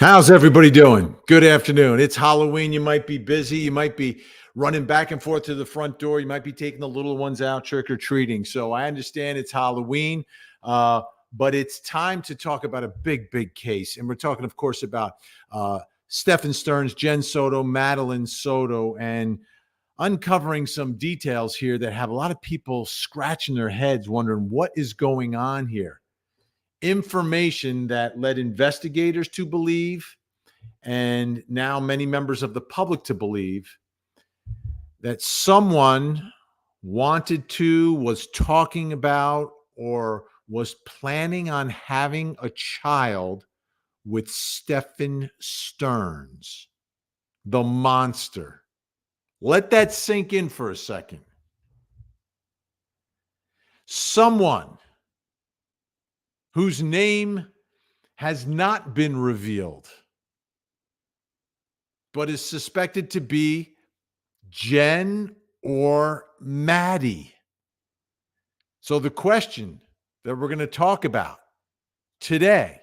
How's everybody doing? Good afternoon. It's Halloween. You might be busy. You might be running back and forth to the front door. You might be taking the little ones out trick or treating. So I understand it's Halloween, but it's time to talk about a big case. And we're talking, of course, about Stephan Stern's Jenn Soto, Madeline Soto, and uncovering some details here that have a lot of people scratching their heads, wondering what is going on here. Information that led investigators to believe, and now many members of the public to believe, that someone was talking about, or was planning on having a child with Stephan Stearns, the monster. Let that sink in for a second. Someone whose name has not been revealed, but is suspected to be Jenn or Maddie. So the question that we're going to talk about today,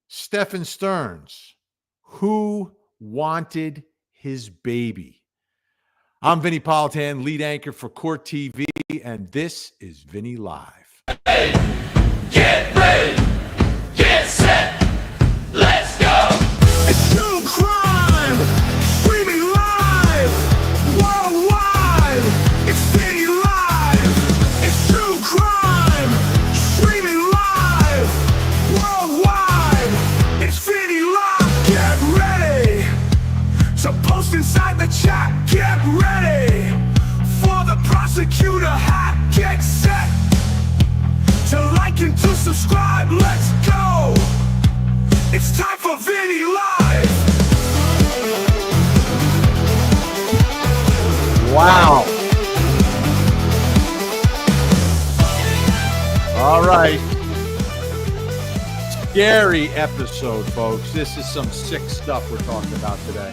Stephan Stearns, who wanted his baby? I'm Vinnie Politan, lead anchor for Court TV, and this is Vinnie Live. Hey, get ready, get set, let's go. It's true crime, streaming live, worldwide. It's Vinnie Live. It's true crime, streaming live, worldwide. It's Vinnie Live. Get ready to post inside the chat. Get ready for the prosecutor hat. Get set to like and to subscribe. Let's go. It's time for Vinnie Live. Wow. All right. Scary episode, folks. This is some sick stuff we're talking about today.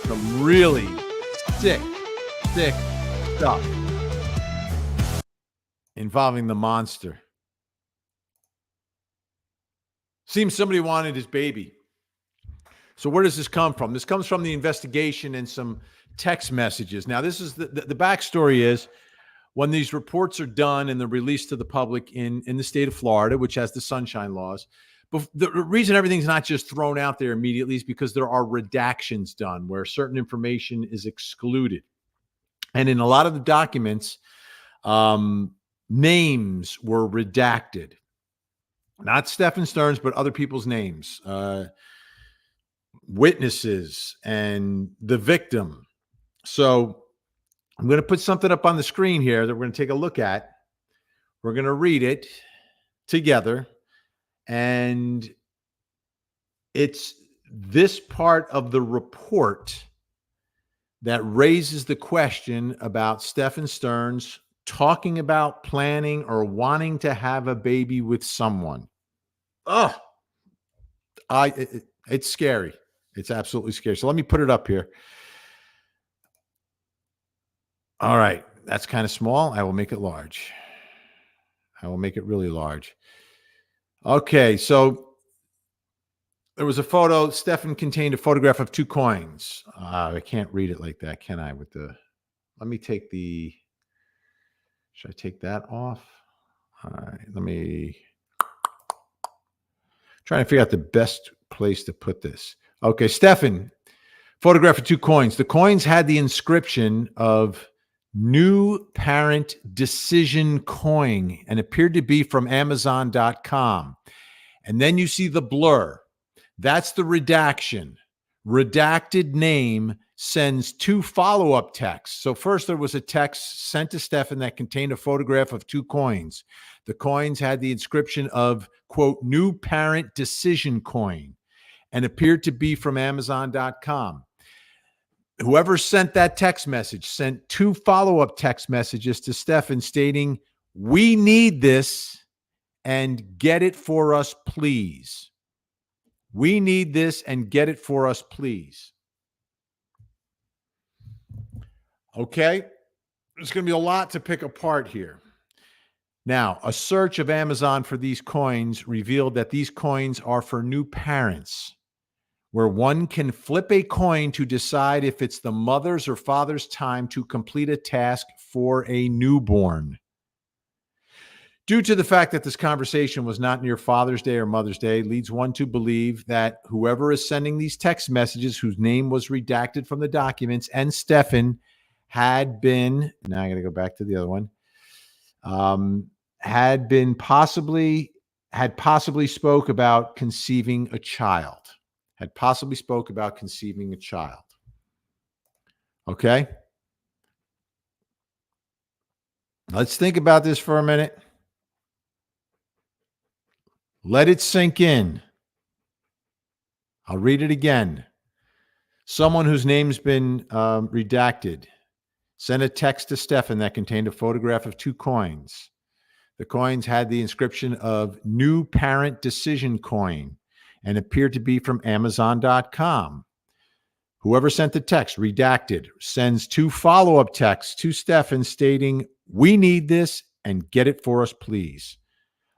Some really sick stuff involving the monster. Seems somebody wanted his baby. So where does this come from? This comes from the investigation and some text messages. Now, this is the backstory is when these reports are done and they're released to the public in the state of Florida, which has the sunshine laws. But the reason everything's not just thrown out there immediately is because there are redactions done where certain information is excluded. And in a lot of the documents, names were redacted. Not Stephan Stearns, but other people's names, witnesses, and the victim. So I'm going to put something up on the screen here that we're going to take a look at. We're going to read it together. And it's this part of the report that raises the question about Stephan Stearns talking about planning or wanting to have a baby with someone. It's scary. It's absolutely scary. So let me put it up here. All right. That's kind of small. I will make it large. I will make it really large. Okay. So there was a photo. Stephan contained a photograph of two coins. I can't read it like that, can I? Let me take should I take that off? All right, let me try to figure out the best place to put this. Okay, Stephan, photograph of two coins. The coins had the inscription of New Parent Decision Coin and appeared to be from Amazon.com. And then you see the blur. That's the redaction. Redacted name sends two follow-up texts. So first there was a text sent to Stephan that contained a photograph of two coins. The coins had the inscription of, quote, New Parent Decision Coin and appeared to be from Amazon.com. Whoever sent that text message sent two follow-up text messages to Stephan stating, we need this and get it for us, please. We need this and get it for us, please. Okay, there's going to be a lot to pick apart here. Now, a search of Amazon for these coins revealed that these coins are for new parents, where one can flip a coin to decide if it's the mother's or father's time to complete a task for a newborn. Due to the fact that this conversation was not near Father's Day or Mother's Day, leads one to believe that whoever is sending these text messages, whose name was redacted from the documents, and Stephan had been, now I got to go back to the other one, had possibly spoke about conceiving a child. Okay? Let's think about this for a minute. Let it sink in. I'll read it again. Someone whose name's been redacted sent a text to Stephan that contained a photograph of 2 coins. The coins had the inscription of New Parent Decision Coin and appeared to be from Amazon.com. Whoever sent the text, redacted, sends 2 follow-up texts to Stephan stating, "We need this and get it for us, please."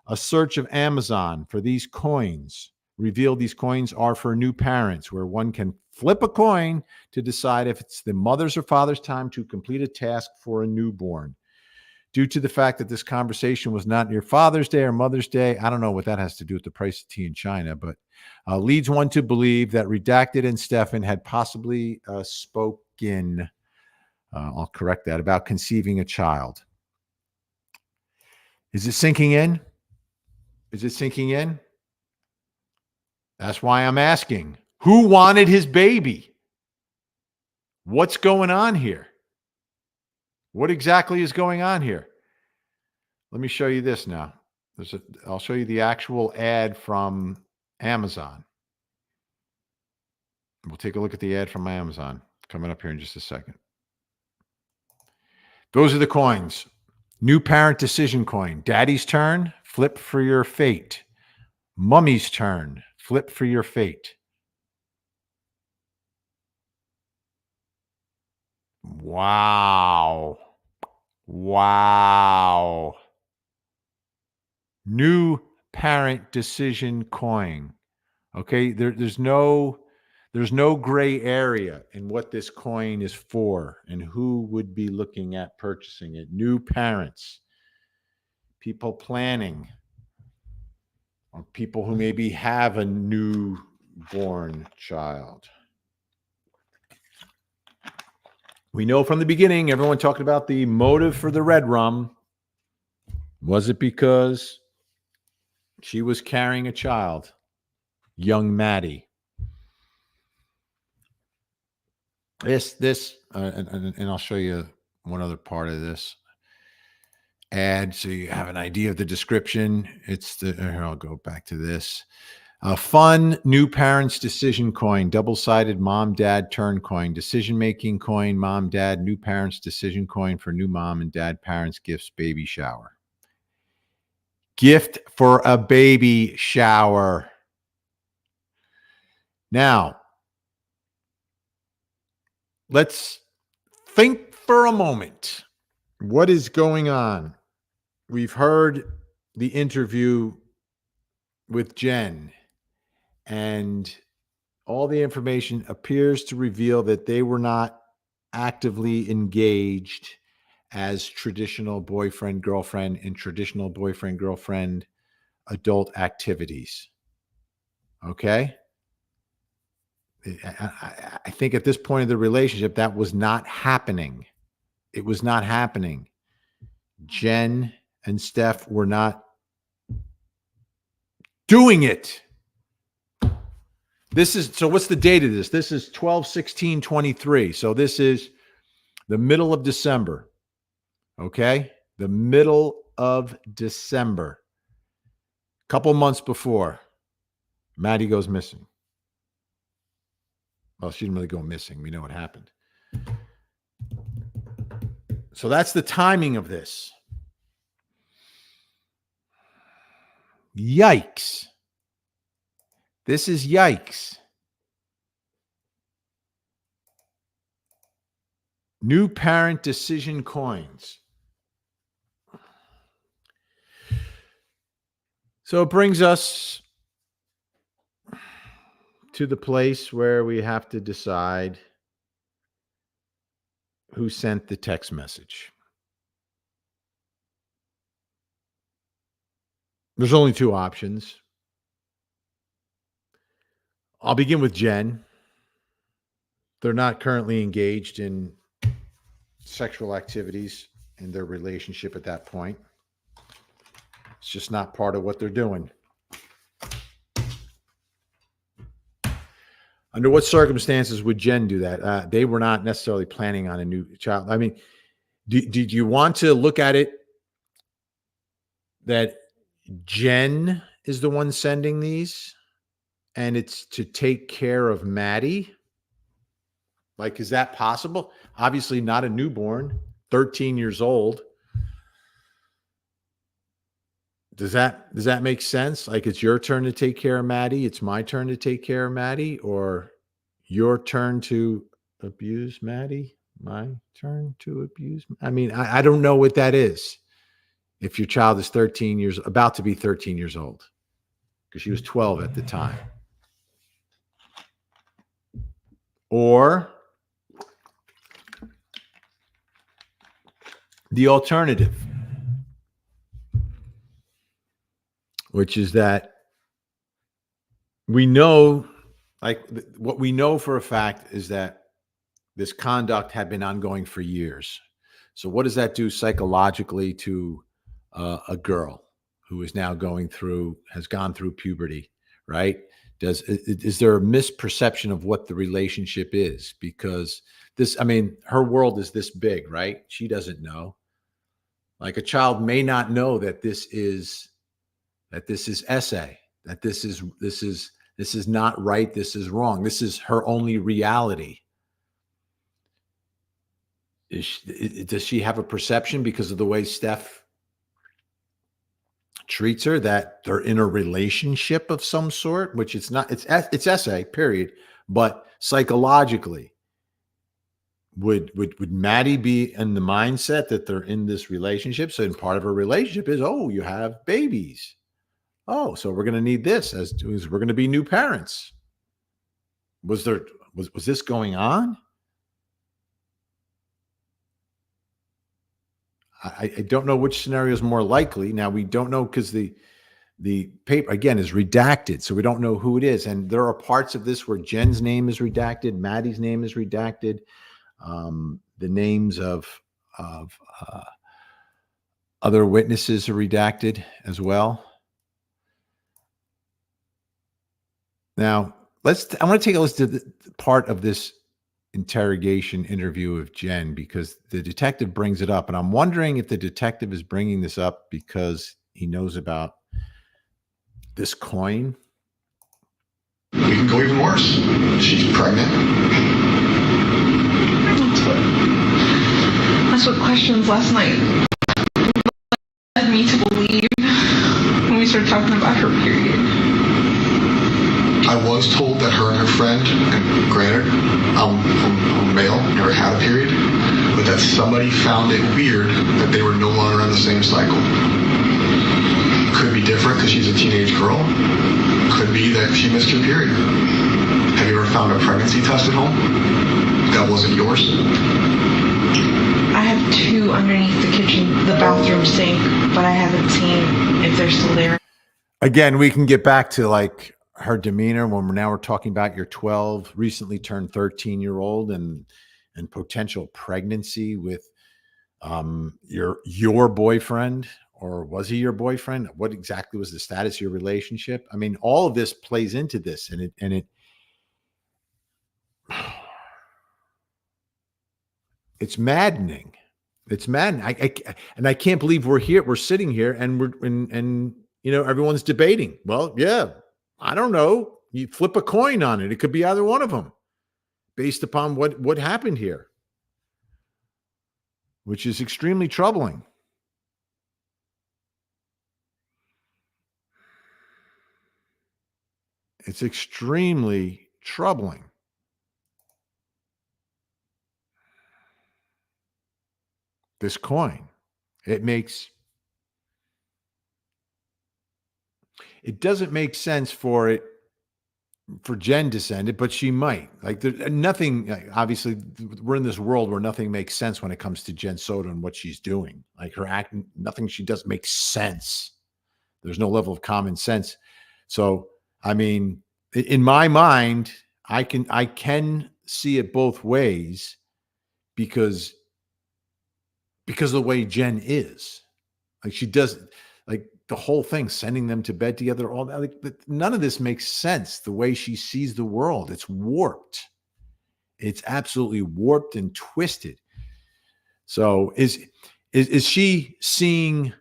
A search of Amazon for these coins revealed these coins are for new parents, where one can flip a coin to decide if it's the mother's or father's time to complete a task for a newborn. Due to the fact that this conversation was not near Father's Day or Mother's Day, I don't know what that has to do with the price of tea in China, but leads one to believe that Redacted and Stephan had possibly spoken, I'll correct that, about conceiving a child. Is it sinking in? That's why I'm asking. Who wanted his baby? What's going on here? What exactly is going on here? Let me show you this now. I'll show you the actual ad from Amazon. We'll take a look at the ad from Amazon coming up here in just a second. Those are the coins. New Parent Decision Coin. Daddy's turn, flip for your fate. Mummy's turn, flip for your fate. Wow. New Parent Decision Coin. Okay, there's no gray area in what this coin is for and who would be looking at purchasing it. New parents, people planning, or people who maybe have a newborn child. We know from the beginning, everyone talked about the motive for the red rum. Was it because she was carrying a child, young Maddie? And I'll show you one other part of this ad so you have an idea of the description. Here, I'll go back to this. A fun new parents decision coin, double-sided mom, dad turn coin, decision-making coin, mom, dad, new parents decision coin for new mom and dad parents gifts, baby shower. Gift for a baby shower. Now, let's think for a moment. What is going on? We've heard the interview with Jenn, and all the information appears to reveal that they were not actively engaged as traditional boyfriend-girlfriend in traditional boyfriend-girlfriend adult activities. Okay? I think at this point of the relationship, that was not happening. It was not happening. Jenn and Steph were not doing it. So what's the date of this? This is 12/16/23. So this is the middle of December. Okay? The middle of December. A couple months before Maddie goes missing. Well, she didn't really go missing. We know what happened. So that's the timing of this. Yikes. This is yikes. New parent decision coins. So it brings us to the place where we have to decide who sent the text message. There's only two options. I'll begin with Jenn. They're not currently engaged in sexual activities in their relationship at that point. It's just not part of what they're doing. Under what circumstances would Jenn do that? They were not necessarily planning on a new child. I mean, did you want to look at it that Jenn is the one sending these and it's to take care of Maddie? Like, is that possible? Obviously not a newborn, 13 years old. Does that make sense? Like, it's your turn to take care of Maddie. It's my turn to take care of Maddie, or your turn to abuse Maddie. My turn to abuse. I mean, I don't know what that is. If your child is about to be 13 years old, because she was 12 at the time. Or the alternative, which is that we know, like, what we know for a fact is that this conduct had been ongoing for years. So what does that do psychologically to a girl who is now has gone through puberty, right? Is there a misperception of what the relationship is? Because her world is this big, right? She doesn't know. Like, a child may not know that this is essay, that this is not right. This is wrong. This is her only reality. Does she have a perception because of the way Steph treats her that they're in a relationship of some sort, which it's not, it's essay, period. But psychologically, would Maddie be in the mindset that they're in this relationship? So, part of a relationship is, oh, you have babies. Oh, so we're going to need this as we're going to be new parents. Was this going on? I don't know which scenario is more likely. Now, we don't know because the paper, again, is redacted, so we don't know who it is. And there are parts of this where Jenn's name is redacted, Maddie's name is redacted, the names of other witnesses are redacted as well. Now, I want to take a listen to the part of this interrogation interview of Jenn, because the detective brings it up, and I'm wondering if the detective is bringing this up because he knows about this coin. We can go even worse. She's pregnant. That's what questions last night led me to believe when we started talking about her period. I was told that her and her friend, and granted, I'm male, never had a period, but that somebody found it weird that they were no longer on the same cycle. Could be different because she's a teenage girl. Could be that she missed her period. Have you ever found a pregnancy test at home that wasn't yours? I have two underneath the bathroom sink, but I haven't seen if they're still there. Again, we can get back to like her demeanor when we're talking about your 12, recently turned 13-year-old and potential pregnancy with your boyfriend, or was he your boyfriend? What exactly was the status of your relationship? I mean, all of this plays into this, and it's maddening. It's maddening. I can't believe we're sitting here and everyone's debating. Well, yeah, I don't know. You flip a coin on it. It could be either one of them based upon what happened here, which is extremely troubling. It's extremely troubling. This coin, it makes, it doesn't make sense for Jenn to send it, but she might. Like there's nothing. Like, obviously, we're in this world where nothing makes sense when it comes to Jenn Soto and what she's doing. Like her acting, nothing she does makes sense. There's no level of common sense. So, I mean, in my mind, I can see it both ways because of the way Jenn is. Like she does, like the whole thing, sending them to bed together, all that. Like, none of this makes sense. The way she sees the world, it's warped. It's absolutely warped and twisted. So is she seeing?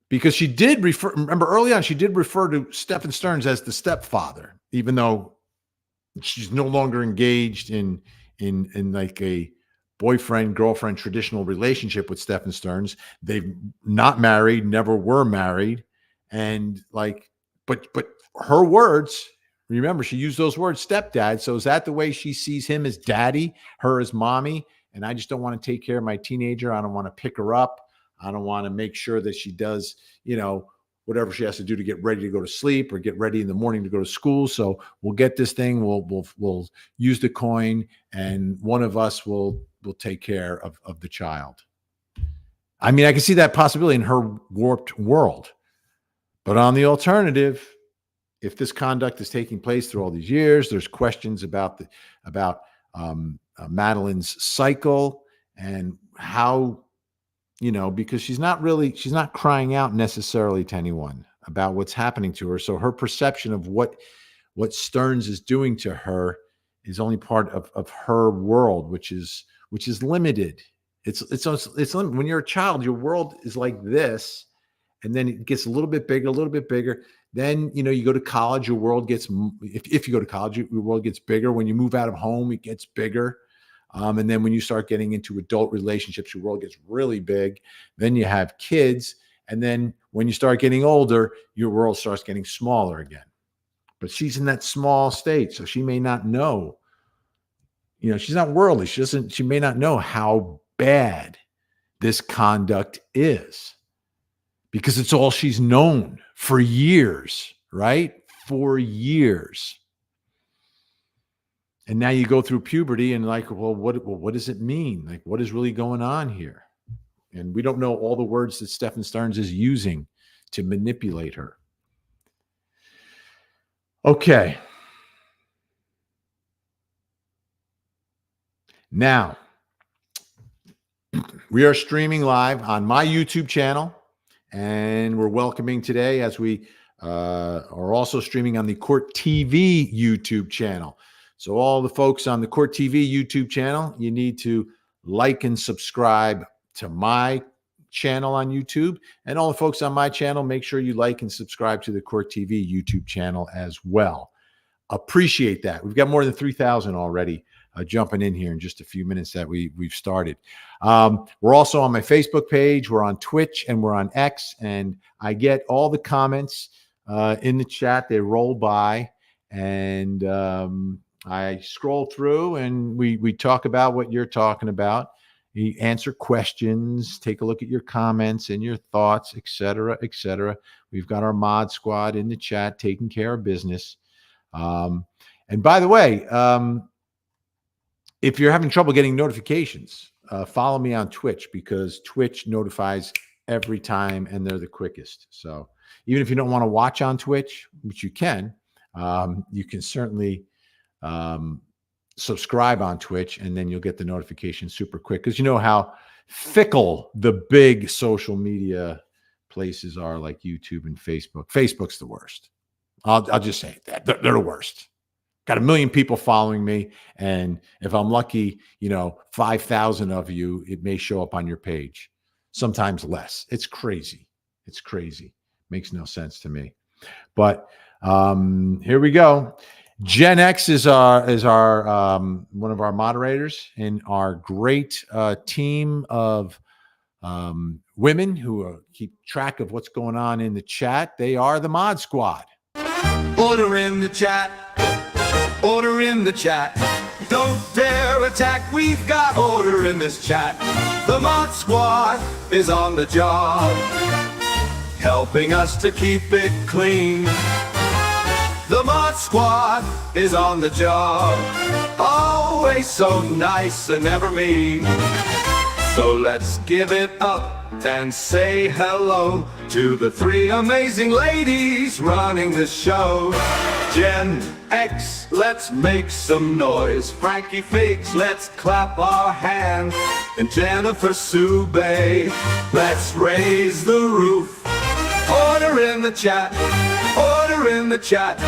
Because she did refer. Remember early on, she did refer to Stephan Stearns as the stepfather, even though she's no longer engaged in like a boyfriend girlfriend traditional relationship with Stephan Stearns. They've not married, never were married, and like, but her words. Remember, she used those words, stepdad. So is that the way she sees him, as daddy, her as mommy? And I just don't want to take care of my teenager. I don't want to pick her up. I don't want to make sure that she does, whatever she has to do to get ready to go to sleep or get ready in the morning to go to school. So we'll get this thing. We'll use the coin, and one of us will take care of the child. I mean, I can see that possibility in her warped world. But on the alternative, if this conduct is taking place through all these years, there's questions about Madeline's cycle and how, because she's not crying out necessarily to anyone about what's happening to her. So her perception of what Stearns is doing to her is only part of her world, which is limited. It's limited. When you're a child, your world is like this, and then it gets a little bit bigger. Then, you go to college, your world gets, if you go to college, your world gets bigger. When you move out of home, it gets bigger. And then when you start getting into adult relationships, your world gets really big. Then you have kids. And then when you start getting older, your world starts getting smaller again. But she's in that small state. So she may not know, she's not worldly. She may not know how bad this conduct is, because it's all she's known for years, right? For years. And now you go through puberty and like, what does it mean? Like, what is really going on here? And we don't know all the words that Stephan Stearns is using to manipulate her. Okay. Now, we are streaming live on my YouTube channel, and we're welcoming today, as we are also streaming on the Court TV YouTube channel. So all the folks on the Court TV YouTube channel, you need to like and subscribe to my channel on YouTube. And all the folks on my channel, make sure you like and subscribe to the Court TV YouTube channel as well. Appreciate that. We've got more than 3,000 already jumping in here in just a few minutes that we've started. We're also on my Facebook page. We're on Twitch, and we're on X. And I get all the comments in the chat. They roll by, and I scroll through, and we talk about what you're talking about. We answer questions, take a look at your comments and your thoughts, et cetera, et cetera. We've got our mod squad in the chat taking care of business. And by the way, if you're having trouble getting notifications, follow me on Twitch, because Twitch notifies every time, and they're the quickest. So even if you don't want to watch on Twitch, which you can certainly subscribe on Twitch, and then you'll get the notification super quick, because you know how fickle the big social media places are, like YouTube and Facebook. Facebook's the worst. I'll just say that they're the worst. Got 1 million people following me, and if I'm lucky, 5,000 of you, it may show up on your page. Sometimes less. It's crazy. Makes no sense to me. But here we go. Gen X is our one of our moderators in our great team of women who keep track of what's going on in the chat. They are the Mod Squad. Order in the chat. Order in the chat. Don't dare attack. We've got order in this chat. The Mod Squad is on the job. helping us to keep it clean. The Mod Squad is on the job, always so nice and never mean. So let's give it up and say hello to the three amazing ladies running the show. Jenn X, let's make some noise. Frankie Figs, let's clap our hands. And Jennifer Sue Bay, let's raise the roof. Order in the chat, order in the chat.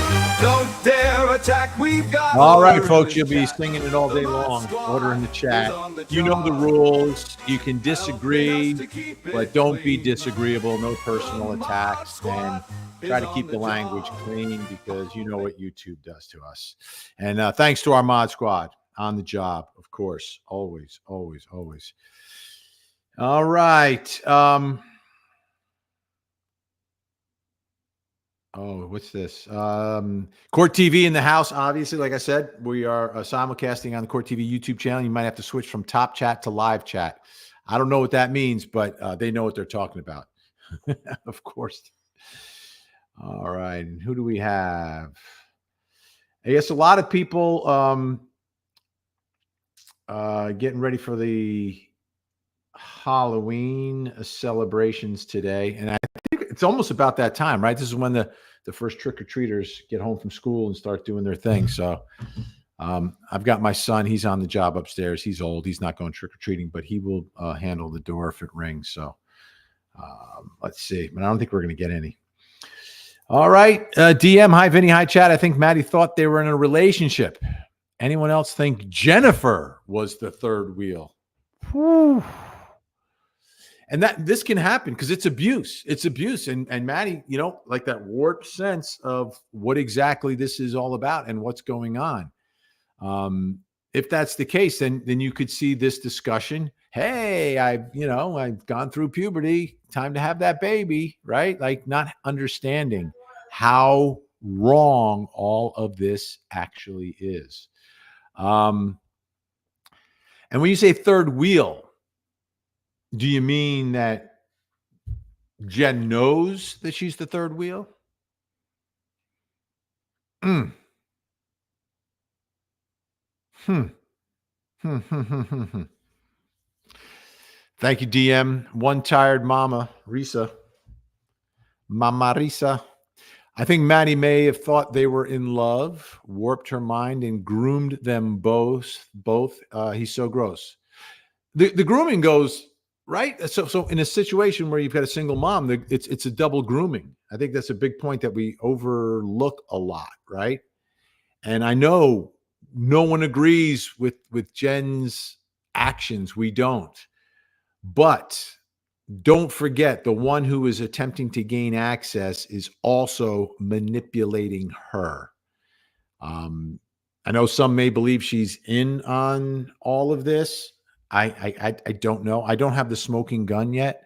Don't dare attack, we've got. All right, folks, you'll be singing it all day long. Order in the chat. You know the rules. You can disagree, but don't be disagreeable. No personal attacks. And try to keep the language clean because you know what YouTube does to us. And thanks to our Mod Squad on the job, of course. Always, always, always. All right. Oh, what's this? Court TV in the house. Obviously, like I said, we are simulcasting on the Court TV YouTube channel. You might have to switch from top chat to live chat. I don't know what that means, but they know what they're talking about. Of course. All right. And who do we have? I guess a lot of people getting ready for the Halloween celebrations today. And I think it's almost about that time, right? This is when the first trick-or-treaters get home from school and start doing their thing. So I've got my son. He's on the job upstairs. He's old. He's not going trick-or-treating, but he will handle the door if it rings. So let's see. But I don't think we're going to get any. All right. DM, hi, Vinny. Hi, chat. I think Maddie thought they were in a relationship. Anyone else think Jennifer was the third wheel? Whew. And this can happen because it's abuse. It's abuse. And Maddie, you know, like that warped sense of what exactly this is all about and what's going on. If that's the case, then you could see this discussion. Hey, I've gone through puberty. Time to have that baby, right? Like not understanding how wrong all of this actually is. And when you say third wheel, do you mean that Jenn knows that she's the third wheel? Thank you, DM. One tired mama, Risa. Mama Risa. I think Maddie may have thought they were in love, warped her mind, and groomed them both. He's so gross. The grooming goes, right? So in a situation where you've got a single mom, it's a double grooming. I think that's a big point that we overlook a lot, right? And I know no one agrees with Jenn's actions. We don't. But don't forget, the one who is attempting to gain access is also manipulating her. I know some may believe she's in on all of this. I don't know. I don't have the smoking gun yet.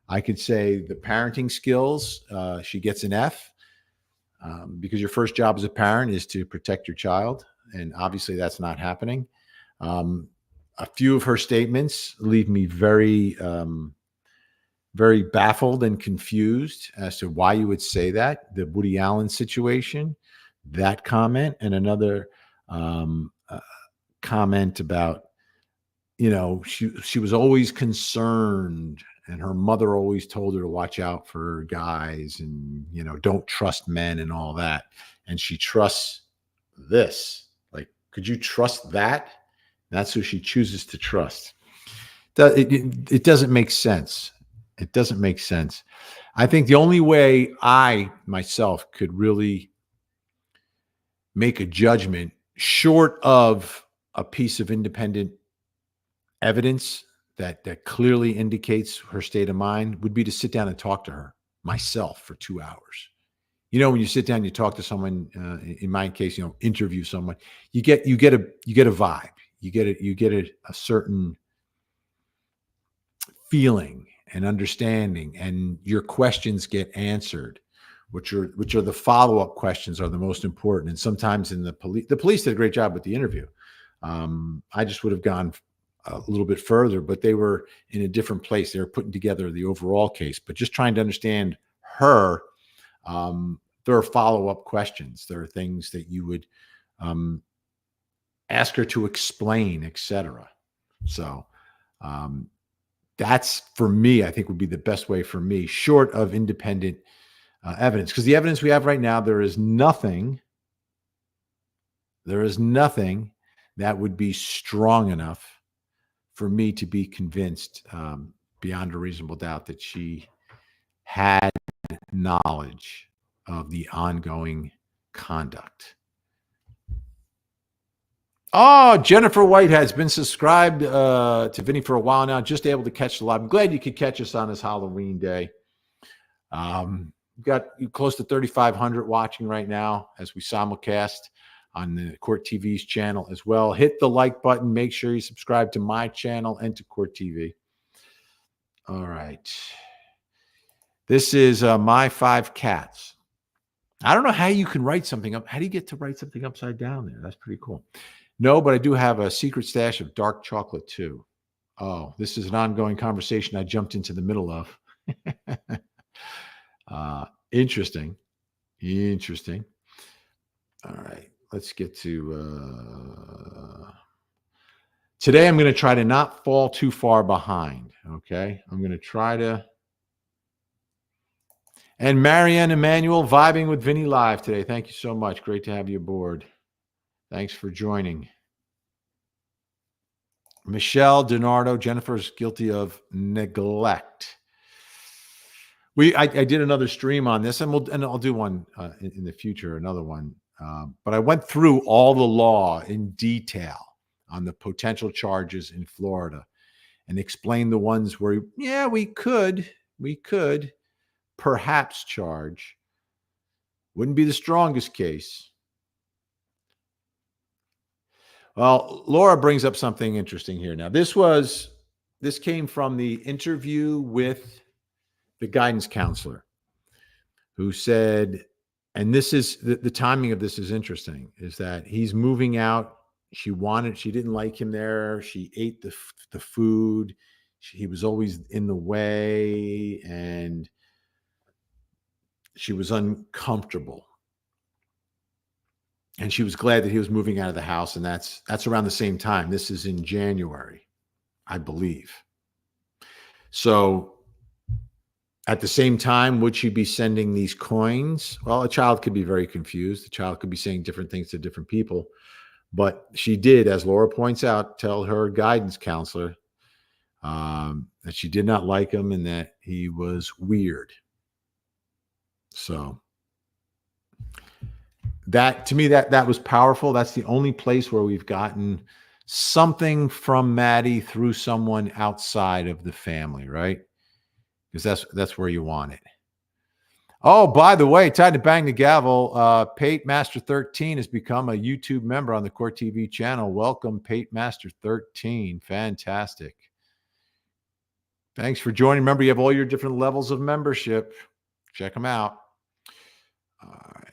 I could say the parenting skills, she gets an F because your first job as a parent is to protect your child. And obviously that's not happening. A few of her statements leave me very, very baffled and confused as to why you would say that. The Woody Allen situation, that comment, and another comment about, she was always concerned and her mother always told her to watch out for guys and, don't trust men and all that. And she trusts this. Like, could you trust that? That's who she chooses to trust. It doesn't make sense. It doesn't make sense. I think the only way I myself could really make a judgment short of a piece of independent evidence that clearly indicates her state of mind would be to sit down and talk to her myself for 2 hours. When you sit down, you talk to someone, in my case, interview someone, you get a vibe. You get a certain feeling and understanding, and your questions get answered, which are the follow-up questions are the most important. And sometimes in the police did a great job with the interview. I just would have gone a little bit further, but they were in a different place. They were putting together the overall case, but just trying to understand her. There are follow-up questions. There are things that you would ask her to explain, etc. So that's, for me, I think would be the best way for me, short of independent evidence. Because the evidence we have right now, there is nothing that would be strong enough for me to be convinced beyond a reasonable doubt that she had knowledge of the ongoing conduct. Oh, Jennifer White has been subscribed to Vinnie for a while now, just able to catch the live. I'm glad you could catch us on this Halloween day. We've got close to 3,500 watching right now as we simulcast on the Court TV's channel as well. Hit the like button. Make sure you subscribe to my channel and to Court TV. All right. This is My Five Cats. I don't know how you can write something up. How do you get to write something upside down there? That's pretty cool. No, but I do have a secret stash of dark chocolate too. Oh, this is an ongoing conversation I jumped into the middle of. Interesting. All right, let's get to today. I'm going to try to not fall too far behind. Okay, I'm going to try to. And Marianne Emanuel vibing with Vinnie live today. Thank you so much. Great to have you aboard. Thanks for joining. Michelle DiNardo, Jennifer's guilty of neglect. I did another stream on this, and I'll do one in the future, another one. But I went through all the law in detail on the potential charges in Florida and explained the ones where, we could perhaps charge. Wouldn't be the strongest case. Well, Laura brings up something interesting here. Now, this came from the interview with the guidance counselor, who said, and this is the timing of this is interesting, is that he's moving out. She didn't like him there. She ate the food. He was always in the way, and she was uncomfortable. And she was glad that he was moving out of the house. And that's around the same time. This is in January, I believe. So at the same time, would she be sending these coins? Well, a child could be very confused. The child could be saying different things to different people. But she did, as Laura points out, tell her guidance counselor that she did not like him and that he was weird. So that, to me, that was powerful. That's the only place where we've gotten something from Maddie through someone outside of the family, right? Because that's where you want it. Oh, by the way, time to bang the gavel. Pate Master 13 has become a YouTube member on the Court TV channel. Welcome, Pate Master 13. Fantastic. Thanks for joining. Remember, you have all your different levels of membership. Check them out. All right.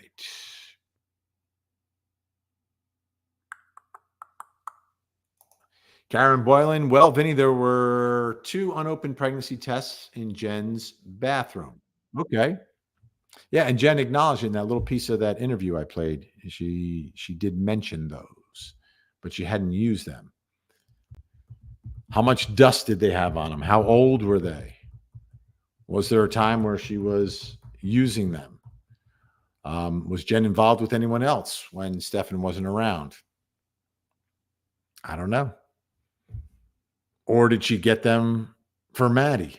Karen Boylan. Well, Vinnie, there were 2 unopened pregnancy tests in Jenn's bathroom. Okay. Yeah, and Jenn acknowledged in that little piece of that interview I played, she did mention those, but she hadn't used them. How much dust did they have on them? How old were they? Was there a time where she was using them? Was Jenn involved with anyone else when Stephan wasn't around? I don't know. Or did she get them for Maddie?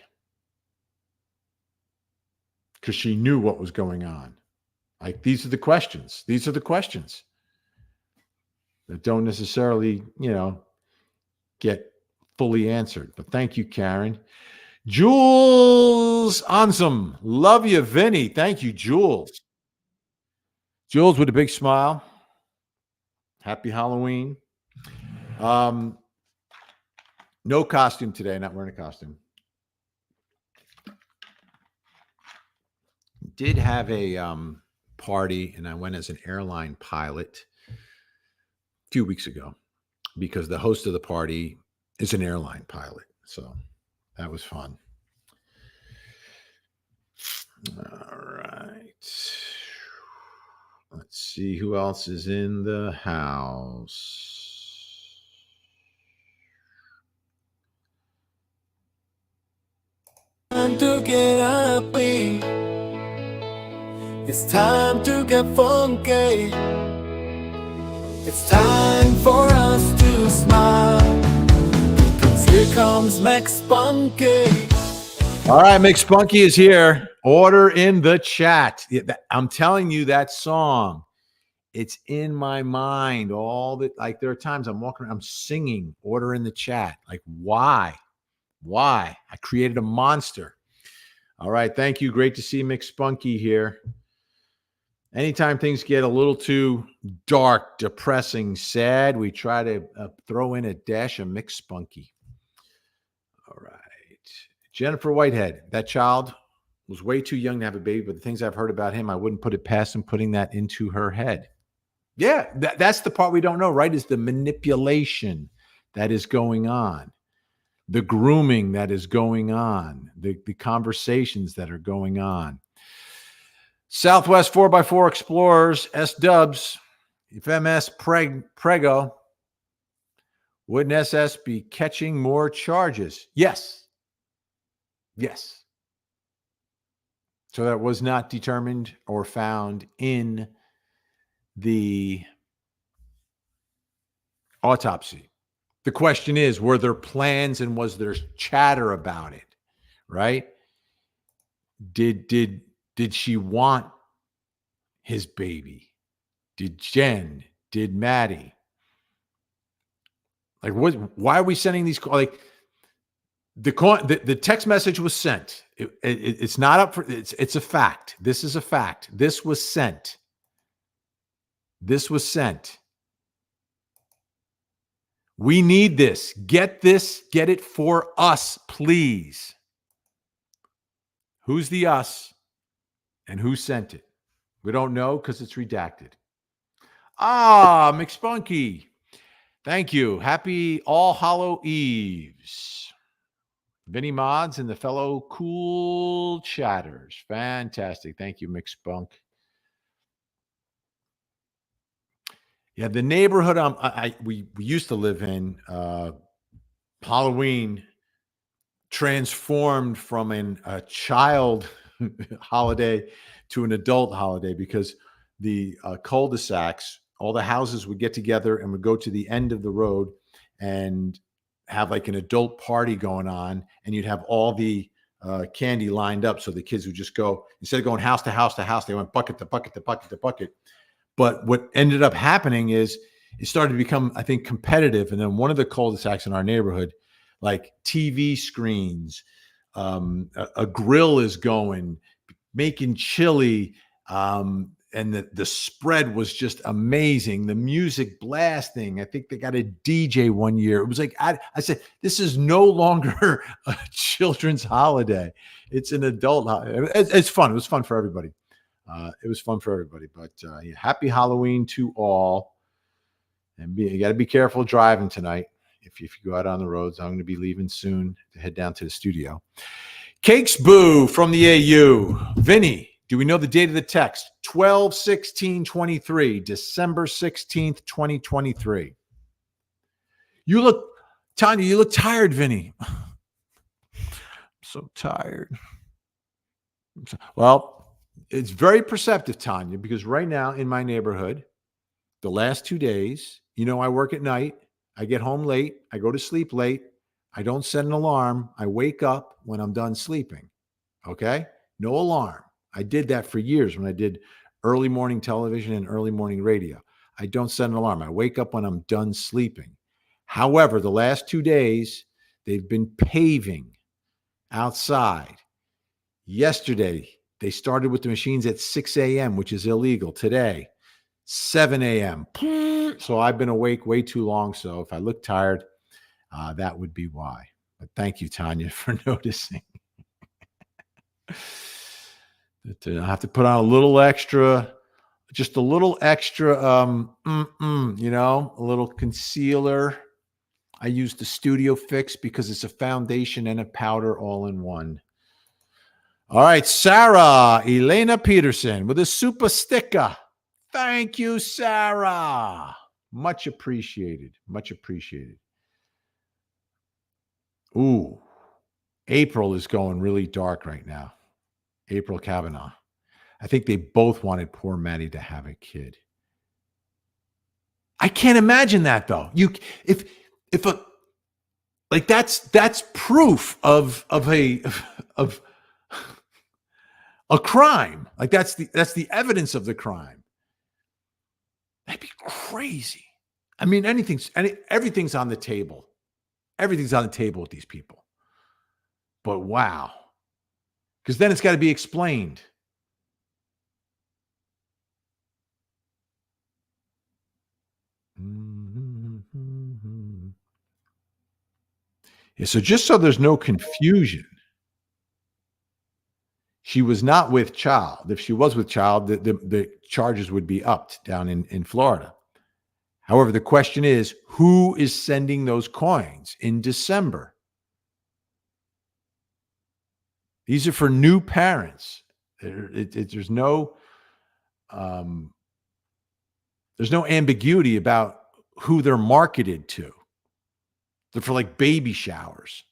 Because she knew what was going on. Like, these are the questions. These are the questions that don't necessarily, get fully answered. But thank you, Karen. Jules Ansem. Love you, Vinnie. Thank you, Jules. Jules with a big smile. Happy Halloween. No costume today. Not wearing a costume. Did have a party, and I went as an airline pilot a few weeks ago because the host of the party is an airline pilot. So that was fun. All right. Let's see who else is in the house. Time to get happy. It's time to get funky. It's time for us to smile. 'Cause here comes Max Spunky. All right, McSpunky is here. Order in the chat. I'm telling you, that song, it's in my mind. Like, there are times I'm walking around, I'm singing order in the chat. Like, why? Why? I created a monster. All right, thank you. Great to see McSpunky here. Anytime things get a little too dark, depressing, sad, we try to throw in a dash of McSpunky. All right. Jennifer Whitehead, that child was way too young to have a baby, but the things I've heard about him, I wouldn't put it past him putting that into her head. Yeah, that's the part we don't know, right? Is the manipulation that is going on, the grooming that is going on, the conversations that are going on. Southwest 4x4 Explorers, S-Dubs, if MS Prego, wouldn't SS be catching more charges? Yes. Yes. So that was not determined or found in the autopsy. The question is, were there plans and was there chatter about it? Right? Did she want his baby? Did Jenn? Did Maddie? Like, why are we sending these? Like, the text message was sent. It's not up for. It's a fact. This is a fact. This was sent. This was sent. We need this. Get this. Get it for us, please. Who's the us and who sent it? We don't know because it's redacted. Ah, McSpunky. Thank you. Happy All Hallow Eves. Vinnie Mods and the fellow cool chatters. Fantastic. Thank you, McSpunk. Yeah, the neighborhood we used to live in, Halloween transformed from a child holiday to an adult holiday because the cul-de-sacs, all the houses would get together and would go to the end of the road and have like an adult party going on, and you'd have all the candy lined up. So the kids would just go, instead of going house to house to house, they went bucket to bucket to bucket to bucket. But what ended up happening is it started to become, I think, competitive. And then one of the cul-de-sacs in our neighborhood, like TV screens, a grill is going, making chili, and the spread was just amazing. The music blasting. I think they got a DJ one year. It was like, I said, this is no longer a children's holiday. It's an adult holiday. It's fun. It was fun for everybody. It was fun for everybody. But yeah, happy Halloween to all. And you got to be careful driving tonight. If you go out on the roads, I'm going to be leaving soon to head down to the studio. Cakes Boo from the AU. Vinny, do we know the date of the text? 12/16/23, December 16th, 2023. You look, Tanya, you look tired, Vinny. I'm so tired. Well, it's very perceptive, Tanya, because right now in my neighborhood, the last 2 days, I work at night. I get home late. I go to sleep late. I don't set an alarm. I wake up when I'm done sleeping. Okay? No alarm. I did that for years when I did early morning television and early morning radio. I don't set an alarm. I wake up when I'm done sleeping. However, the last 2 days, they've been paving outside. Yesterday, they started with the machines at 6 a.m., which is illegal. Today, 7 a.m. So I've been awake way too long. So if I look tired, that would be why. But thank you, Tanya, for noticing. I have to put on a little extra, just a little extra, a little concealer. I use the Studio Fix because it's a foundation and a powder all in one. All right, Sarah Elena Peterson with a super sticker. Thank you, Sarah. Much appreciated. Much appreciated. Ooh, April is going really dark right now. April Kavanaugh. I think they both wanted poor Maddie to have a kid. I can't imagine that though. If that's proof of a crime. Like that's the evidence of the crime. That'd be crazy. I mean, everything's on the table. Everything's on the table with these people. But wow. Because then it's got to be explained. Yeah, so just so there's no confusion, she was not with child. If she was with child, the charges would be upped down in Florida. However, the question is, who is sending those coins in December? These are for new parents. There's no ambiguity about who they're marketed to. They're for like baby showers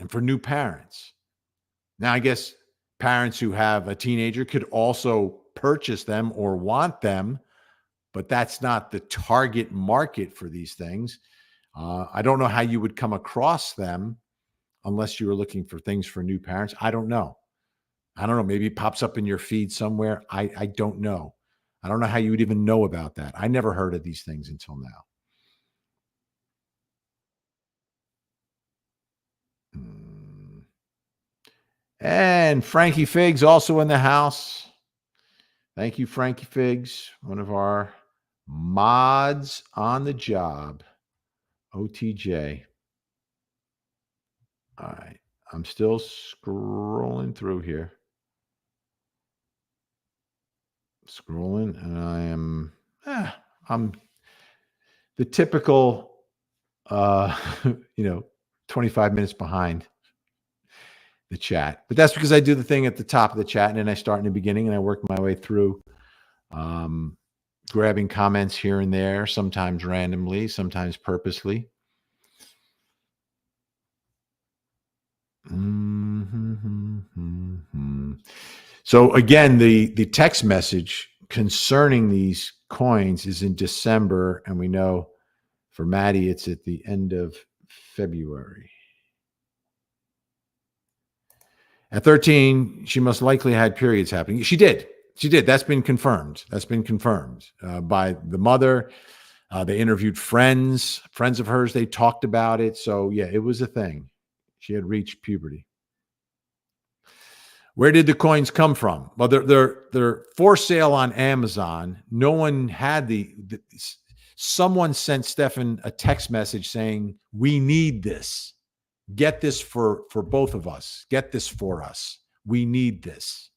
and for new parents. Now, I guess parents who have a teenager could also purchase them or want them, but that's not the target market for these things. I don't know how you would come across them unless you were looking for things for new parents. I don't know. Maybe it pops up in your feed somewhere. I don't know. I don't know how you would even know about that. I never heard of these things until now. And Frankie Figs also in the house. Thank you, Frankie Figs, one of our mods on the job. OTJ. All right. I'm still scrolling through here. Scrolling, and I'm the typical 25 minutes behind the chat. But that's because I do the thing at the top of the chat, and then I start in the beginning and I work my way through, grabbing comments here and there, sometimes randomly, sometimes purposely. So again, the text message concerning these coins is in December, and we know for Maddie, it's at the end of February. At 13, she most likely had periods happening. She did. That's been confirmed. By the mother. They interviewed friends of hers. They talked about it. So yeah, it was a thing. She had reached puberty. Where did the coins come from? Well, they're for sale on Amazon. No one had someone sent Stephan a text message saying, "We need this. Get this for both of us. Get this for us. We need this."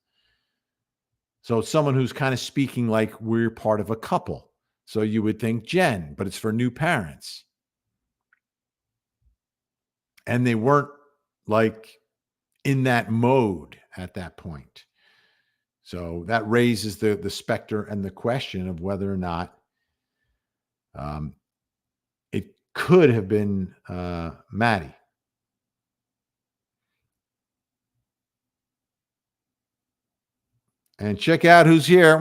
So it's someone who's kind of speaking like we're part of a couple. So you would think Jenn, but it's for new parents. And they weren't like in that mode at that point. So that raises the specter and the question of whether or not it could have been Maddie. And check out who's here.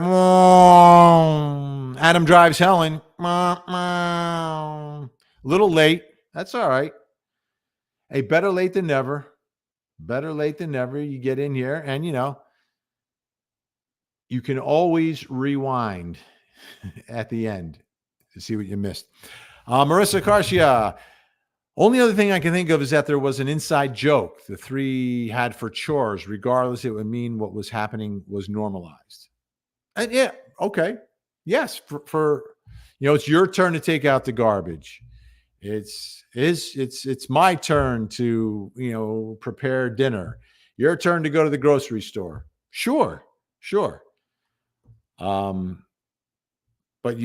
Adam Drives Helen. A little late. That's all right. Hey, better late than never. Better late than never. You get in here and, you can always rewind at the end to see what you missed. Marissa Garcia. Only other thing I can think of is that there was an inside joke the three had for chores. Regardless, it would mean what was happening was normalized. And yeah, okay. Yes, for it's your turn to take out the garbage. It's my turn to, prepare dinner. Your turn to go to the grocery store. Sure. But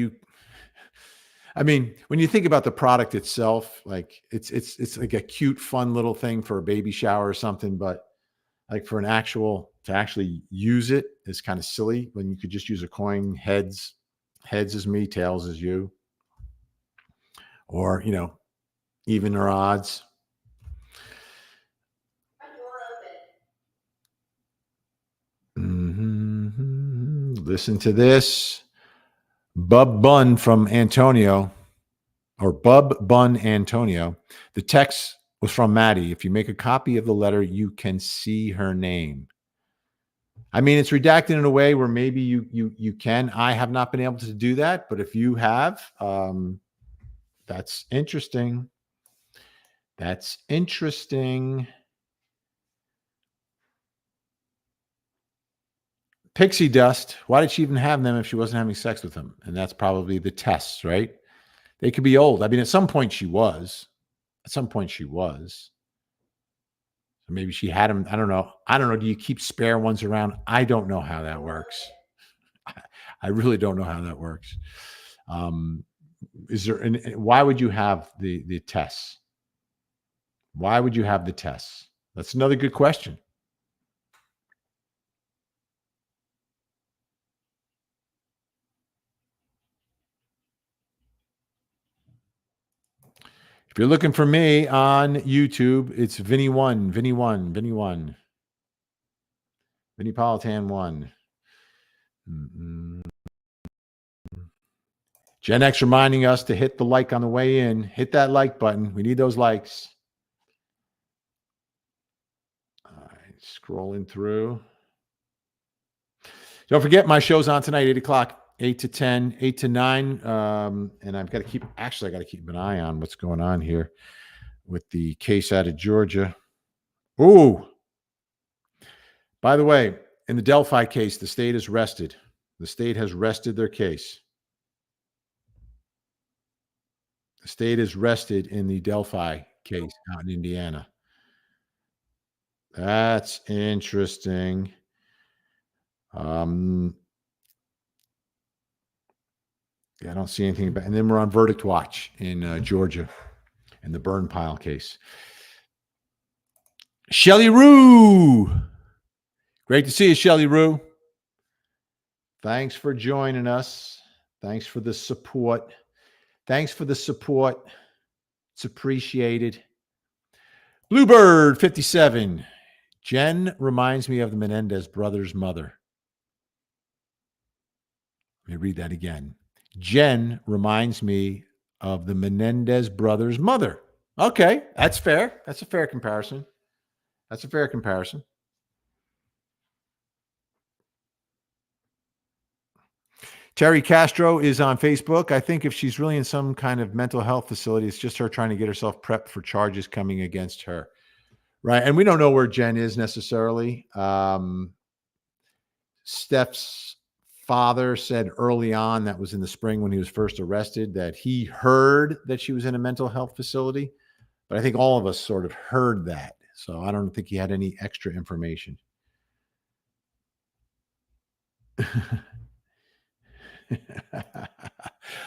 I mean, when you think about the product itself, like it's like a cute, fun little thing for a baby shower or something, but like for to actually use it is kind of silly when you could just use a coin. Heads is me, tails is you, or even or odds. Listen to this. Bub Bun from Antonio, or Bub Bun Antonio. The text was from Maddie. If you make a copy of the letter, you can see her name. I mean, it's redacted in a way where maybe you can. I have not been able to do that, but if you have, that's interesting. That's interesting. Pixie dust. Why did she even have them if she wasn't having sex with him? And that's probably the tests, right? They could be old. I mean, at some point she was. So maybe she had them. I don't know. Do you keep spare ones around? I don't know how that works. I really don't know how that works. Why would you have the tests? Why would you have the tests? That's another good question. If you're looking for me on YouTube, it's Vinnie Politan 1. Gen X reminding us to hit the like on the way in. Hit that like button. We need those likes. All right, scrolling through. Don't forget, my show's on tonight, 8 o'clock, 8 to 10, 8 to 9. And I got to keep an eye on what's going on here with the case out of Georgia. Ooh. By the way, in the Delphi case, the state has rested. The state has rested their case. The state is rested in the Delphi case out in Indiana. That's interesting. Yeah, I don't see anything about. And then we're on verdict watch in Georgia in the burn pile case. Shelly Rue. Great to see you, Shelly Rue. Thanks for joining us. Thanks for the support. It's appreciated. Bluebird 57. Jen reminds me of the Menendez brothers' mother. Let me read that again. Jen reminds me of the Menendez brothers' mother. Okay, that's fair. That's a fair comparison. Terry Castro is on Facebook. I think if she's really in some kind of mental health facility, it's just her trying to get herself prepped for charges coming against her. Right. And we don't know where Jen is necessarily. Steph's father said early on, that was in the spring when he was first arrested, that he heard that she was in a mental health facility. But I think all of us sort of heard that. So I don't think he had any extra information.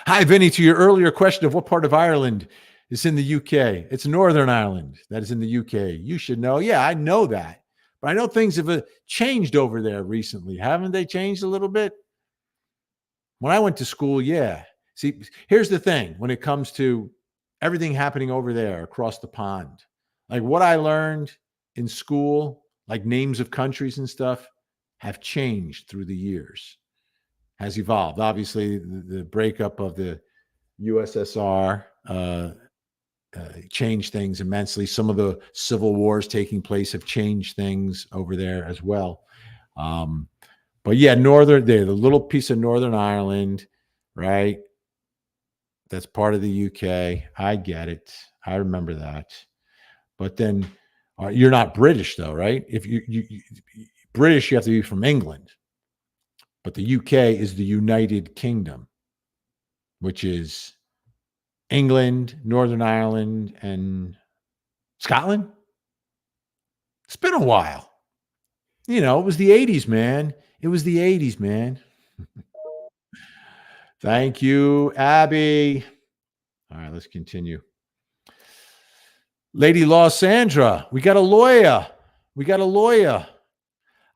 Hi, Vinny. To your earlier question of what part of Ireland is in the UK, it's Northern Ireland that is in the UK. You should know. Yeah, I know that. But I know things have changed over there recently. Haven't they changed a little bit? When I went to school, yeah. See, here's the thing when it comes to everything happening over there across the pond. Like what I learned in school, like names of countries and stuff, have changed through the years. Has evolved. Obviously, the breakup of the USSR changed things immensely. Some of the civil wars taking place have changed things over there as well. But yeah, the little piece of Northern Ireland, right? That's part of the UK. I get it. I remember that. But then you're not British, though, right? If you British, you have to be from England. But the UK is the United Kingdom, which is England, Northern Ireland, and Scotland. It's been a while. It was the 80s, man. Thank you, Abby. All right, let's continue. Lady Law Sandra, we got a lawyer.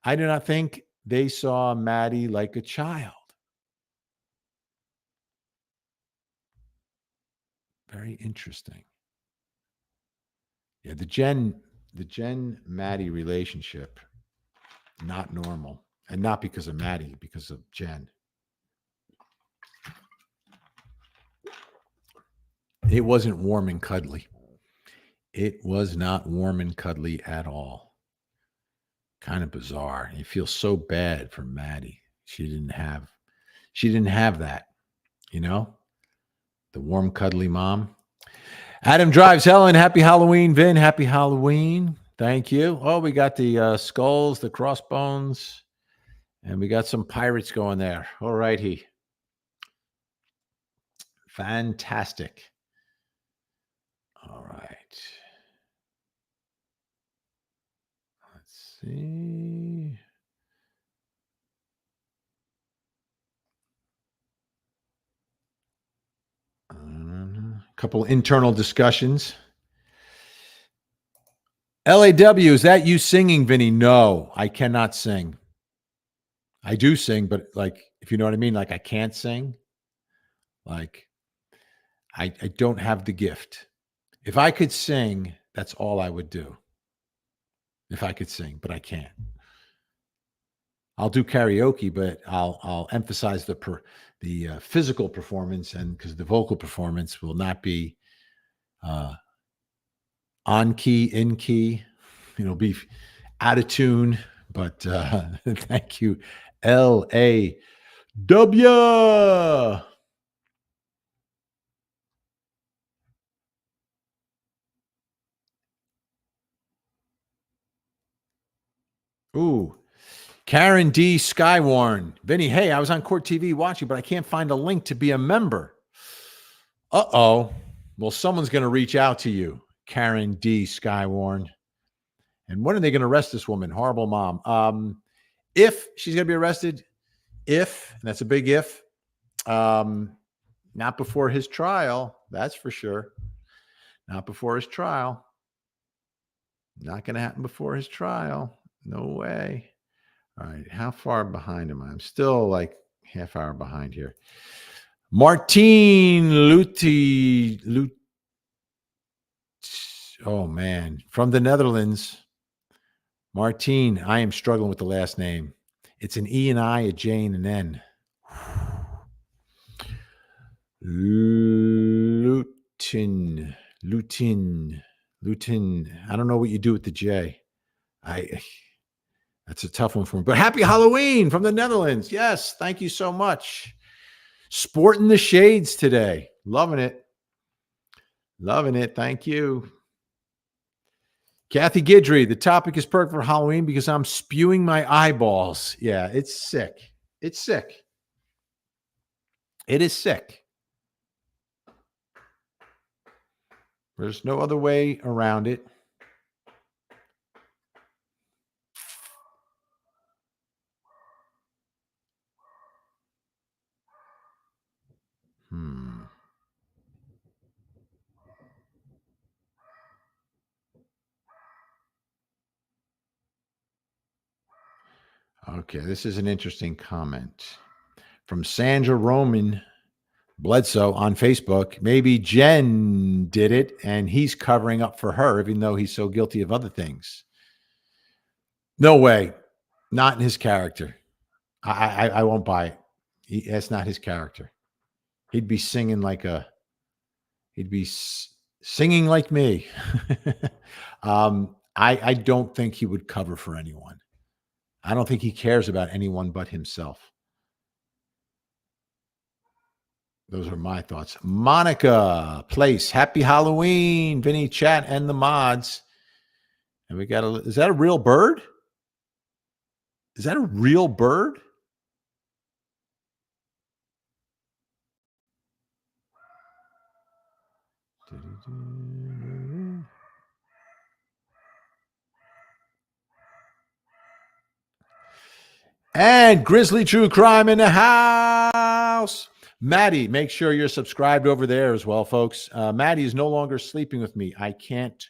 I do not think they saw Maddie like a child. Very interesting. Yeah, the Jenn Maddie relationship, not normal. And not because of Maddie, because of Jenn. It wasn't warm and cuddly. It was not warm and cuddly at all. Kind of bizarre. You feel so bad for Maddie. She didn't have that, you know? The warm, cuddly mom. Adam Drives Helen, happy Halloween. Vin, happy Halloween. Thank you. Oh, we got the skulls, the crossbones, and we got some pirates going there. All righty. Fantastic. All right. Let's see. A couple internal discussions. LAW, is that you singing, Vinny? No, I cannot sing. I do sing, but like, if you know what I mean, like I can't sing. Like, I don't have the gift. If I could sing, that's all I would do. If I could sing, but I can't. I'll do karaoke, but I'll emphasize the physical performance, and because the vocal performance will not be on key, in key. It'll be out of tune. But thank you, LAW. Ooh. Karen D. Skywarn. Vinny, hey, I was on Court TV watching, but I can't find a link to be a member. Uh-oh. Well, someone's going to reach out to you, Karen D. Skywarn. And when are they going to arrest this woman? Horrible mom. If she's going to be arrested, and that's a big if, not before his trial, that's for sure. Not before his trial. Not going to happen before his trial. No way. All right. How far behind am I? I'm still like half hour behind here. Martine Luti. Oh, man. From the Netherlands. Martine, I am struggling with the last name. It's an E and I, a J and an N. Lutin. I don't know what you do with the J. That's a tough one for me. But happy Halloween from the Netherlands. Yes, thank you so much. Sporting the shades today. Loving it. Thank you. Kathy Gidry, the topic is perfect for Halloween because I'm spewing my eyeballs. Yeah, it's sick. It is sick. There's no other way around it. Okay, this is an interesting comment from Sandra Roman Bledsoe on Facebook. Maybe Jenn did it and he's covering up for her, even though he's so guilty of other things. No way. Not in his character. I won't buy it. That's not his character. He'd be singing like singing like me. I don't think he would cover for anyone. I don't think he cares about anyone but himself. Those are my thoughts. Monica Place, happy Halloween, Vinny, chat, and the mods. And we got is that a real bird? Is that a real bird? And Grizzly True Crime in the house. Maddie, make sure you're subscribed over there as well, folks. Maddie is no longer sleeping with me. I can't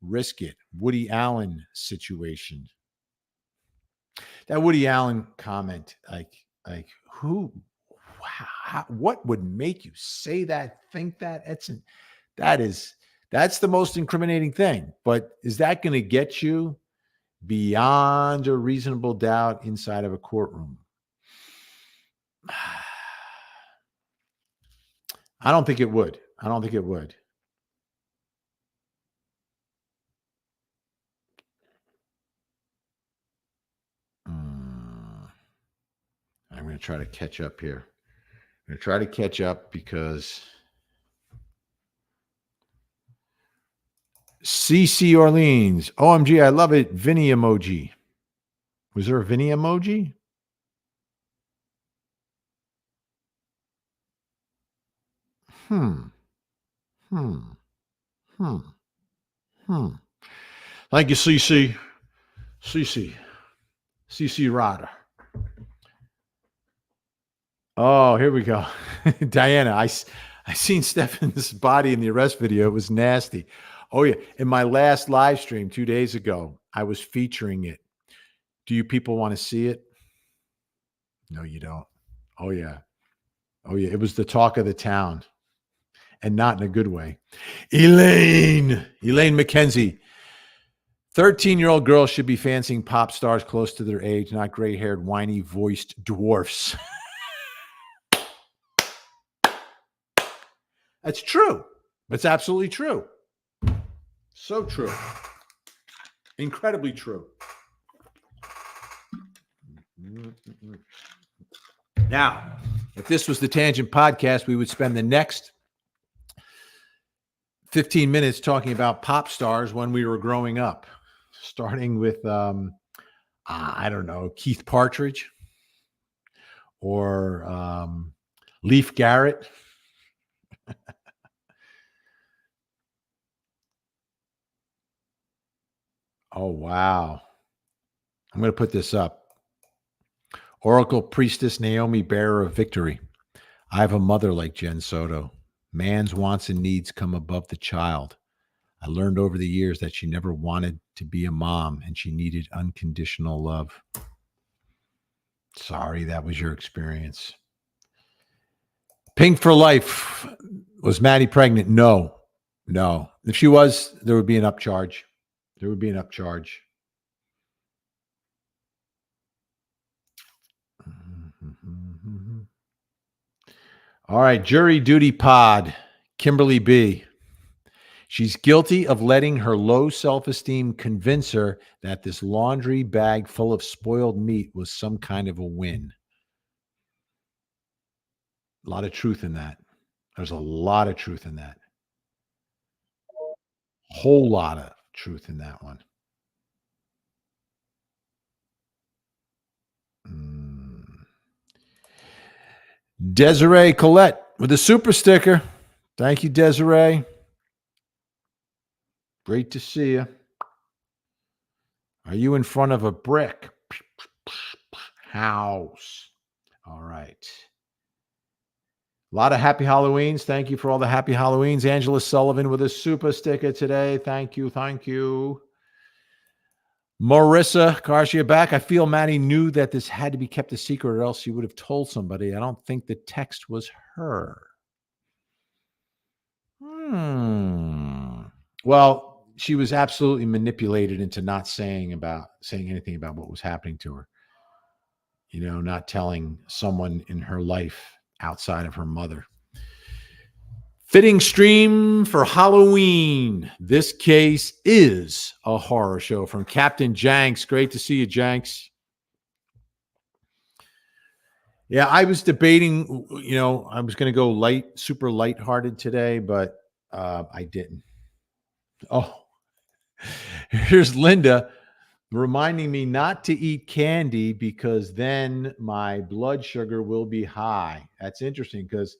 risk it. Woody Allen situation. That Woody Allen comment, like who, wow, what would make you say that, think that? That's the most incriminating thing. But is that going to get you beyond a reasonable doubt inside of a courtroom? I don't think it would. I don't think it would. I'm going to try to catch up here. I'm going to try to catch up because CC Orleans. OMG, I love it. Vinnie emoji. Was there a Vinnie emoji? Thank you, CC. CC Rada. Oh, here we go. Diana, I seen Stephan's body in the arrest video. It was nasty. Oh, yeah. In my last live stream 2 days ago, I was featuring it. Do you people want to see it? No, you don't. Oh, yeah. Oh, yeah. It was the talk of the town, and not in a good way. Elaine McKenzie. 13-year-old girls should be fancying pop stars close to their age, not gray-haired, whiny-voiced dwarfs. That's true. That's absolutely true. So true. Incredibly true. Now, if this was the Tangent Podcast, we would spend the next 15 minutes talking about pop stars when we were growing up, starting with, I don't know, Keith Partridge or Leif Garrett. Oh, wow. I'm going to put this up. Oracle Priestess Naomi, bearer of victory. I have a mother like Jenn Soto. Man's wants and needs come above the child. I learned over the years that she never wanted to be a mom and she needed unconditional love. Sorry, that was your experience. Pink for life. Was Maddie pregnant? No. If she was, there would be an upcharge. All right, jury duty pod. Kimberly B. She's guilty of letting her low self-esteem convince her that this laundry bag full of spoiled meat was some kind of a win. A lot of truth in that. There's a lot of truth in that. Whole lot of truth in that one. Desiree Collette with a super sticker. Thank you, Desiree. Great to see you. Are you in front of a brick house? All right. A lot of happy Halloweens. Thank you for all the happy Halloweens. Angela Sullivan with a super sticker today. Thank you. Marissa Garcia back. I feel Maddie knew that this had to be kept a secret or else she would have told somebody. I don't think the text was her. Well, she was absolutely manipulated into not saying anything about what was happening to her. You know, not telling someone in her life outside of her mother. Fitting stream for Halloween. This case is a horror show from Captain Janks. Great to see you, Janks. Yeah, I was debating, I was going to go super lighthearted today, but I didn't. Oh, here's Linda reminding me not to eat candy because then my blood sugar will be high. That's interesting because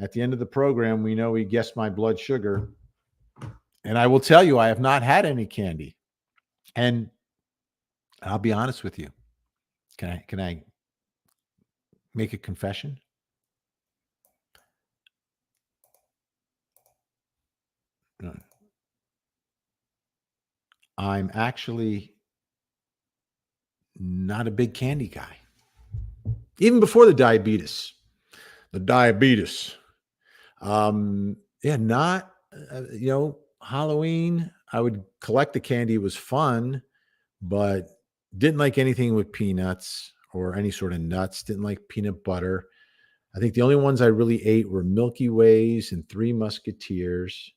at the end of the program, we know he guessed my blood sugar. And I will tell you, I have not had any candy. And I'll be honest with you. Can I make a confession? I'm actually not a big candy guy. Even before the diabetes. Yeah, not, Halloween, I would collect the candy. It was fun, but didn't like anything with peanuts or any sort of nuts. Didn't like peanut butter. I think the only ones I really ate were Milky Ways and Three Musketeers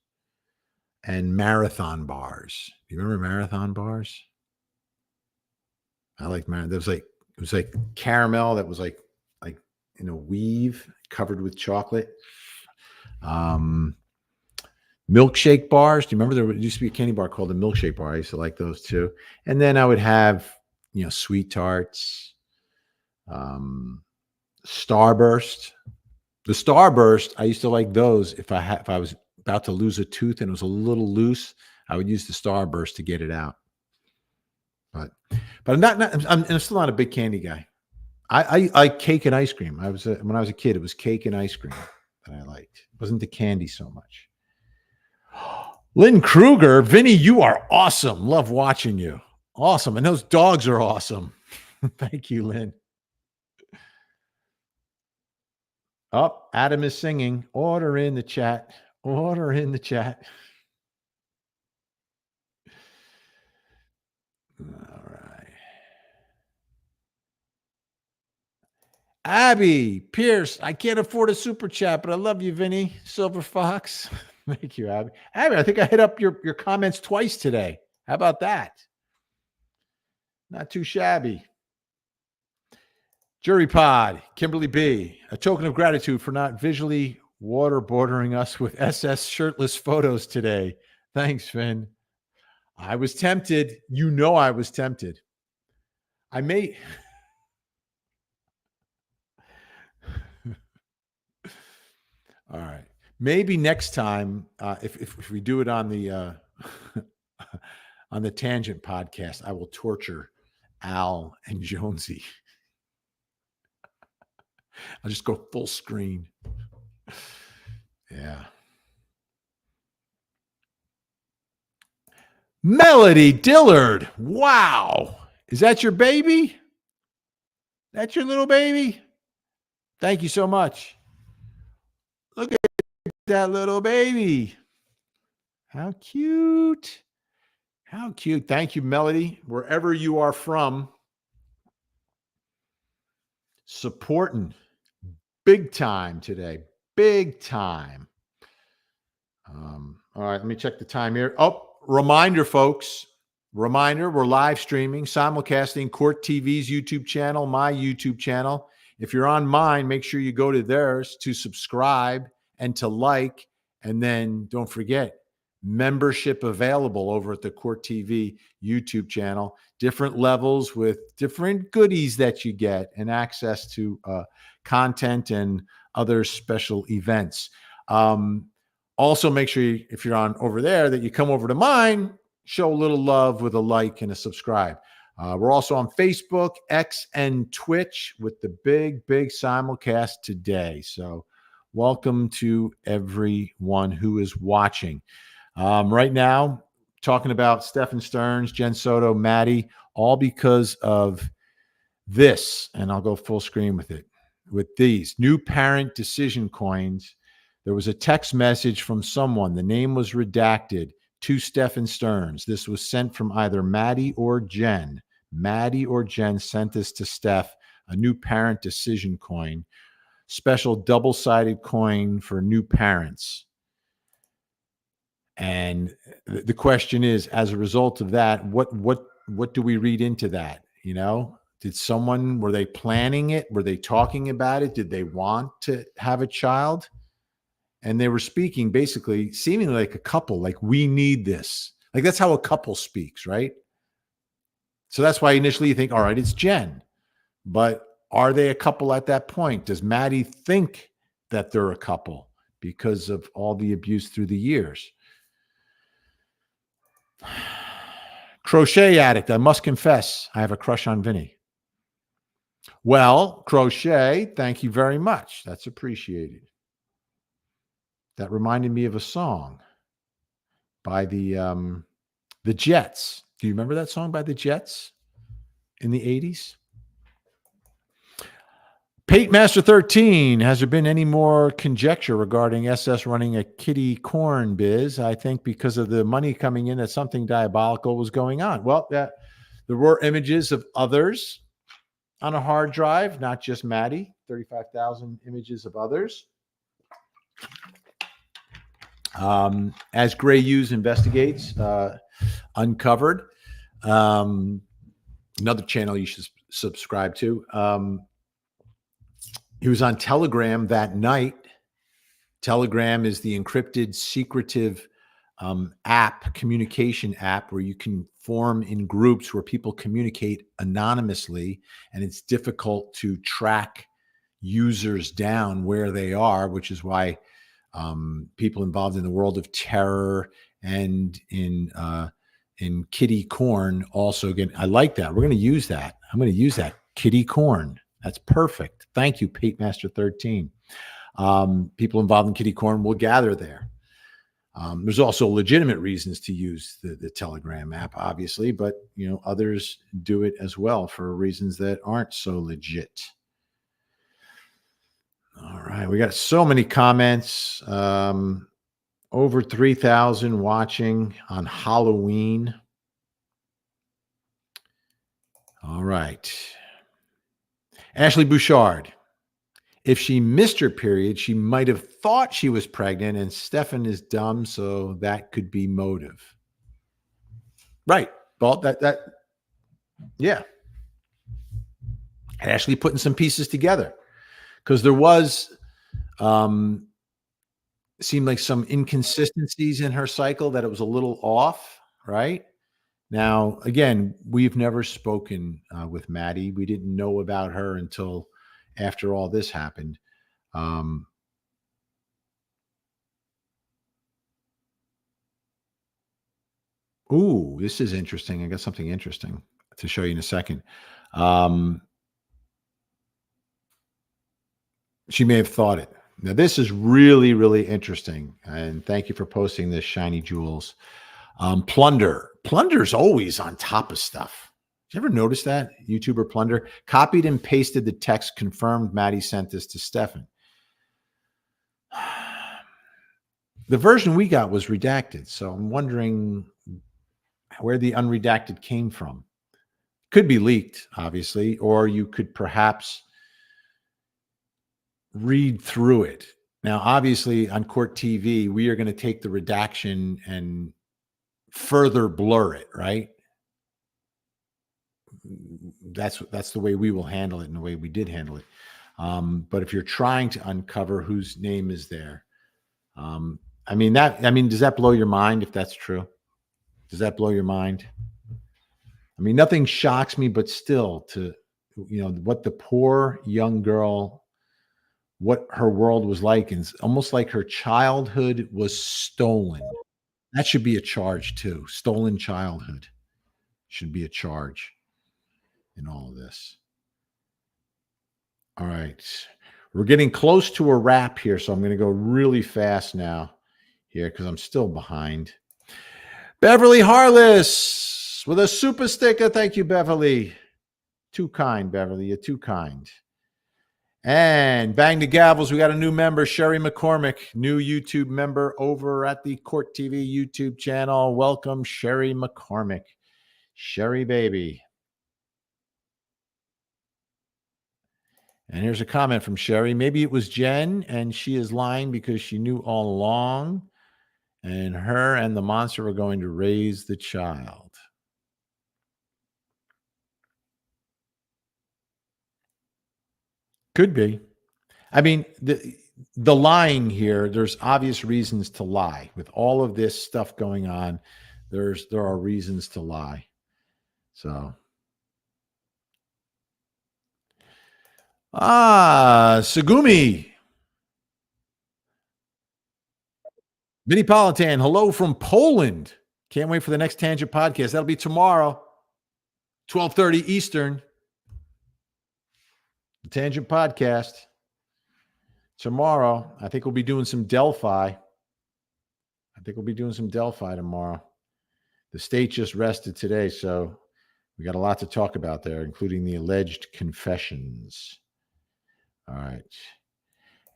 and Marathon bars. Do you remember Marathon bars? I like Marathon. It was like caramel that was like in a weave covered with chocolate. Milkshake bars. Do you remember there used to be a candy bar called a milkshake bar? I used to like those too. And then I would have, sweet tarts, Starburst. The Starburst, I used to like those. If I was about to lose a tooth and it was a little loose, I would use the Starburst to get it out. But I'm still not a big candy guy. I like cake and ice cream. When I was a kid, it was cake and ice cream that I liked. It wasn't the candy so much. Lynn Kruger, Vinny, you are awesome. Love watching you. Awesome. And those dogs are awesome. Thank you, Lynn. Oh, Adam is singing. Order in the chat. Order in the chat. All right. Abby Pierce, I can't afford a super chat, but I love you, Vinny. Silver Fox. Thank you, Abby. Abby, I think I hit up your comments twice today. How about that? Not too shabby. Jury Pod, Kimberly B. A token of gratitude for not visually waterboarding us with SS shirtless photos today. Thanks, Finn. I was tempted. I was tempted. I may... All right. Maybe next time, if we do it on the on the Tangent podcast, I will torture Al and Jonesy. I'll just go full screen. Yeah. Melody Dillard. Wow. Is that your baby? That's your little baby? Thank you so much. Look at that little baby. How cute. How cute. Thank you, Melody. Wherever you are from, supporting big time today. Big time. All right, let me check the time here. Oh, reminder, folks. Reminder, we're live streaming, simulcasting Court TV's YouTube channel, my YouTube channel. If you're on mine, make sure you go to theirs to subscribe and to like. And then don't forget, membership available over at the Court TV YouTube channel. Different levels with different goodies that you get and access to content and other special events. Also, make sure if you're on over there that you come over to mine, show a little love with a like and a subscribe. We're also on Facebook, X, and Twitch with the big simulcast today. So welcome to everyone who is watching. Right now, talking about Stephan Stearns, Jenn Soto, Maddie, all because of this. And I'll go full screen with it. With these new parent decision coins, there was a text message from someone. The name was redacted to Stephan Stearns. This was sent from either Maddie or Jenn. Maddie or Jenn sent this to Steph, a new parent decision coin, special double-sided coin for new parents. And the question is, as a result of that, what do we read into that? Were they planning it? Were they talking about it? Did they want to have a child? And they were speaking basically seemingly like a couple, like we need this. Like that's how a couple speaks, right? So that's why initially you think, all right, it's Jenn. But are they a couple at that point? Does Maddie think that they're a couple because of all the abuse through the years? Crochet addict, I must confess, I have a crush on Vinny. Well, Crochet, thank you very much. That's appreciated. That reminded me of a song by the Jets. Do you remember that song by the Jets in the 80s? Pate Master 13, has there been any more conjecture regarding SS running a kitty corn biz? I think because of the money coming in that something diabolical was going on. Well, there were images of others on a hard drive, not just Maddie, 35,000 images of others. As Gray Hughes investigates, uncovered, another channel you should subscribe to. He was on Telegram that night. Telegram is the encrypted, secretive communication app where you can form in groups where people communicate anonymously, and it's difficult to track users down where they are, which is why people involved in the world of terror and in kitty corn also get. I like that. We're going to use that. I'm going to use that kitty corn. That's perfect. Thank you, Pate Master 13. People involved in kitty corn will gather there. There's also legitimate reasons to use the Telegram app, obviously, but others do it as well for reasons that aren't so legit. All right, we got so many comments. Over 3,000 watching on Halloween. All right. Ashley Bouchard. If she missed her period, she might have thought she was pregnant, and Stephan is dumb, so that could be motive. Right. Well, yeah. Ashley putting some pieces together because there was, seemed like some inconsistencies in her cycle, that it was a little off, right? Now, again, we've never spoken with Maddie. We didn't know about her until after all this happened. Ooh, this is interesting. I got something interesting to show you in a second. She may have thought it. Now, this is really, really interesting. And thank you for posting this, Shiny Jewels. Plunder. Plunder's always on top of stuff. Did you ever notice that? YouTuber Plunder copied and pasted the text, confirmed Maddie sent this to Stephan. The version we got was redacted, so I'm wondering where the unredacted came from. Could be leaked, obviously, or you could perhaps read through it. Now, obviously, on Court TV, we are going to take the redaction and further blur it, right? That's the way we will handle it, and the way we did handle it. But if you're trying to uncover whose name is there, does that blow your mind if that's true? Does that blow your mind? I mean, nothing shocks me, but still, to what the poor young girl, what her world was like, and almost like her childhood was stolen. That should be a charge too. Stolen childhood should be a charge in all of this. All right. We're getting close to a wrap here, so I'm going to go really fast now here because I'm still behind. Beverly Harless with a super sticker. Thank you, Beverly. Too kind, Beverly. You're too kind. And bang the gavels. We got a new member, Sherry McCormick, new YouTube member over at the Court TV YouTube channel. Welcome, Sherry McCormick. Sherry, baby. And here's a comment from Sherry. Maybe it was Jenn, and she is lying because she knew all along, and her and the monster were going to raise the child. Could be. I mean, the lying here, there's obvious reasons to lie. With all of this stuff going on, there are reasons to lie. So. Sagumi. Vinnie Politan, hello from Poland. Can't wait for the next Tangent podcast. That'll be tomorrow, 12:30 Eastern. The Tangent podcast. Tomorrow, I think we'll be doing some Delphi. Tomorrow. The state just rested today, so we got a lot to talk about there, including the alleged confessions. All right.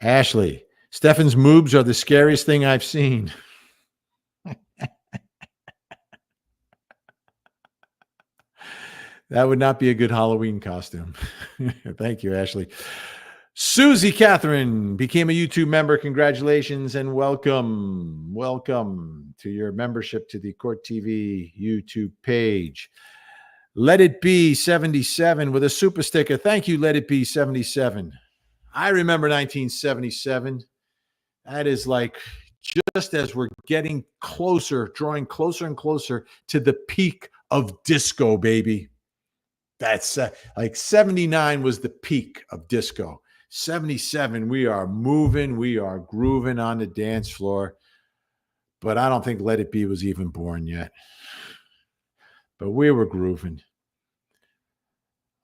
Ashley, Stephan's moobs are the scariest thing I've seen. That would not be a good Halloween costume. Thank you, Ashley. Susie Catherine became a YouTube member. Congratulations and welcome. Welcome to your membership to the Court TV YouTube page. Let It Be 77 with a super sticker. Thank you, Let It Be 77. I remember 1977. That is like just as we're getting closer, drawing closer and closer to the peak of disco, baby. That's like 79 was the peak of disco. 77, we are moving, we are grooving on the dance floor. But I don't think Let It Be was even born yet. But we were grooving.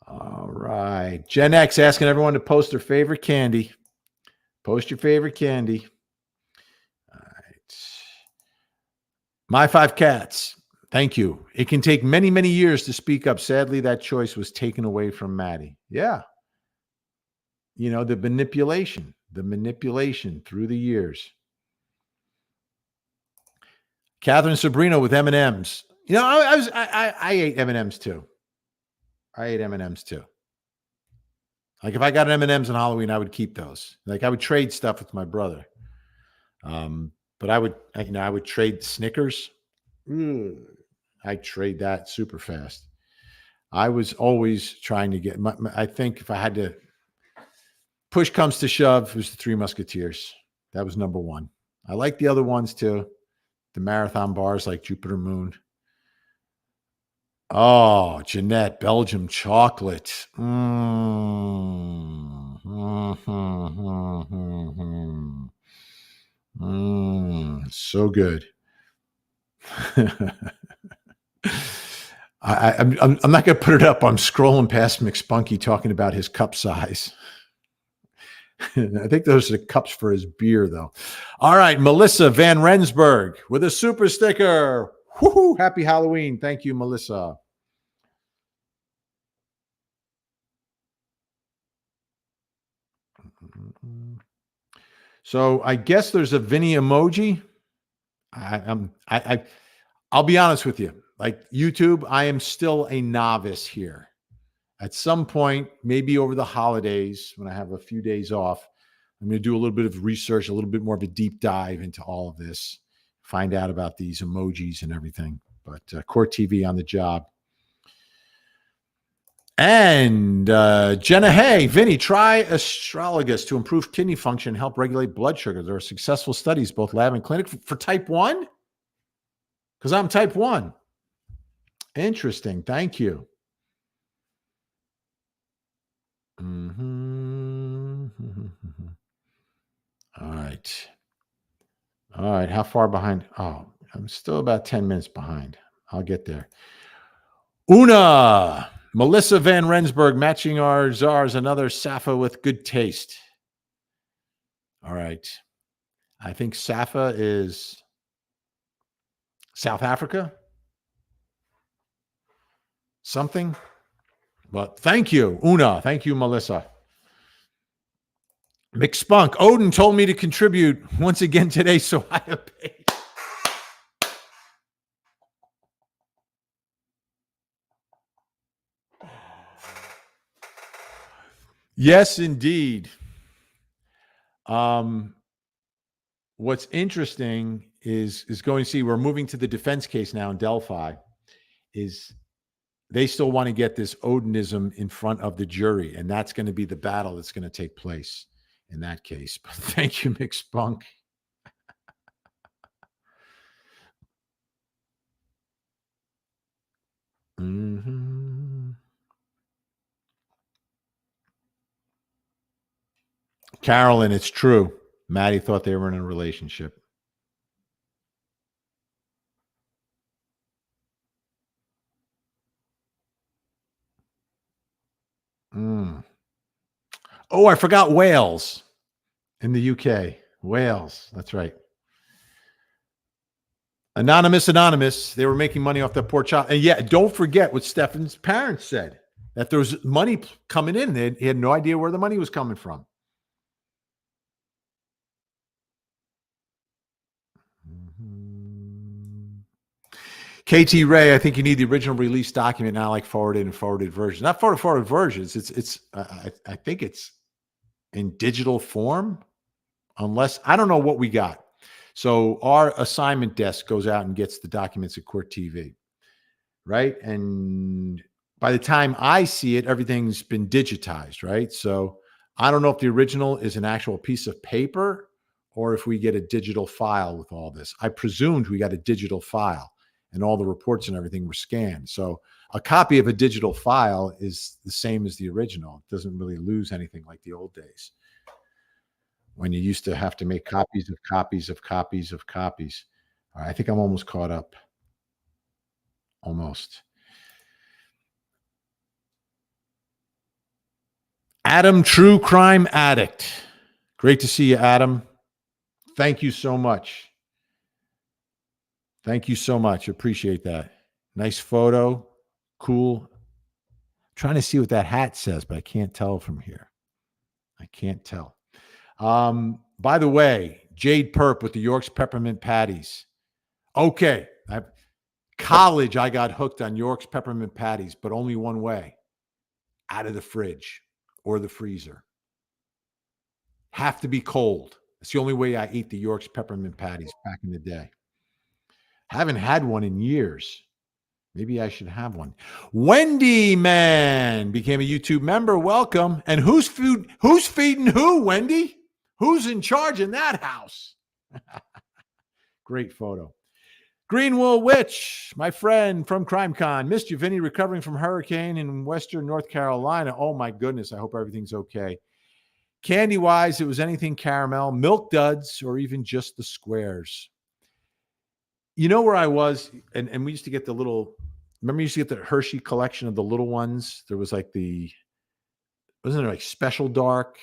All right. Gen X asking everyone to post their favorite candy. Post your favorite candy. All right. My Five Cats. Thank you. It can take many, many years to speak up. Sadly, that choice was taken away from Maddie. Yeah. You know, the manipulation through the years. Catherine Sabrino with M&Ms. You know, I ate M&Ms too. I ate M&Ms too. Like if I got M&Ms on Halloween, I would keep those. Like I would trade stuff with my brother. But I would trade Snickers. I trade that super fast. I was always trying to get I think if I had to push comes to shove, it was the Three Musketeers. That was number one. I like the other ones too. The marathon bars like Jupiter Moon. Oh, Jeanette, Belgium chocolate. So good. I'm not going to put it up. I'm scrolling past McSpunky talking about his cup size. I think those are the cups for his beer, though. All right, Melissa Van Rensburg with a super sticker. Woo-hoo, happy Halloween. Thank you, Melissa. So I guess there's a Vinnie emoji. I'll be honest with you. Like YouTube, I am still a novice here. At some point, maybe over the holidays, when I have a few days off, I'm going to do a little bit of research, a little bit more of a deep dive into all of this, find out about these emojis and everything. But Court TV on the job. And Jenna, hey, Vinny, try astragalus to improve kidney function and help regulate blood sugar. There are successful studies, both lab and clinic, for type 1? Because I'm type 1. Interesting. Thank you. All right. All right. How far behind? Oh, I'm still about 10 minutes behind. I'll get there. Una, Melissa Van Rensburg, matching our czars, another Safa with good taste. All right. I think Safa is South Africa. Something. But thank you, Una. Thank you, Melissa. McSpunk, Odin told me to contribute once again today, so I have paid. Yes, indeed. What's interesting is going to see, we're moving to the defense case now in Delphi, is they still want to get this Odinism in front of the jury, and that's going to be the battle that's going to take place in that case. But thank you, McSpunk. Carolyn, it's true. Maddie thought they were in a relationship. Oh, I forgot Wales in the UK. Wales. That's right. Anonymous. They were making money off that poor child. And yeah, don't forget what Stephan's parents said, that there was money coming in. They had no idea where the money was coming from. KT Ray, I think you need the original release document, not like forwarded and forwarded versions. Not forwarded versions. I think it's in digital form, unless I don't know what we got. So our assignment desk goes out and gets the documents at Court TV, right? And by the time I see it, everything's been digitized, right? So I don't know if the original is an actual piece of paper or if we get a digital file with all this. I presumed we got a digital file and all the reports and everything were scanned. So a copy of a digital file is the same as the original. It doesn't really lose anything like the old days, when you used to have to make copies of copies of copies of copies. All right, I think I'm almost caught up. Almost. Adam, True Crime Addict. Great to see you, Adam. Thank you so much. Thank you so much. Appreciate that. Nice photo. Cool. I'm trying to see what that hat says, but I can't tell from here. I can't tell. By the way, Jade Perp with the York's Peppermint Patties. Okay. College, I got hooked on York's Peppermint Patties, but only one way: out of the fridge or the freezer. Have to be cold. It's the only way I eat the York's Peppermint Patties back in the day. Haven't had one in years. Maybe I should have one. Wendy Man became a YouTube member. Welcome. And who's feeding who, Wendy? Who's in charge in that house? Great photo. Greenwool Witch, my friend from CrimeCon. Missed you, Vinny, recovering from hurricane in Western North Carolina. Oh, my goodness. I hope everything's okay. Candy-wise, it was anything caramel, Milk Duds, or even just the squares. You know where I was? And we used to get the little, remember you used to get the Hershey collection of the little ones? There was like wasn't there like Special Dark?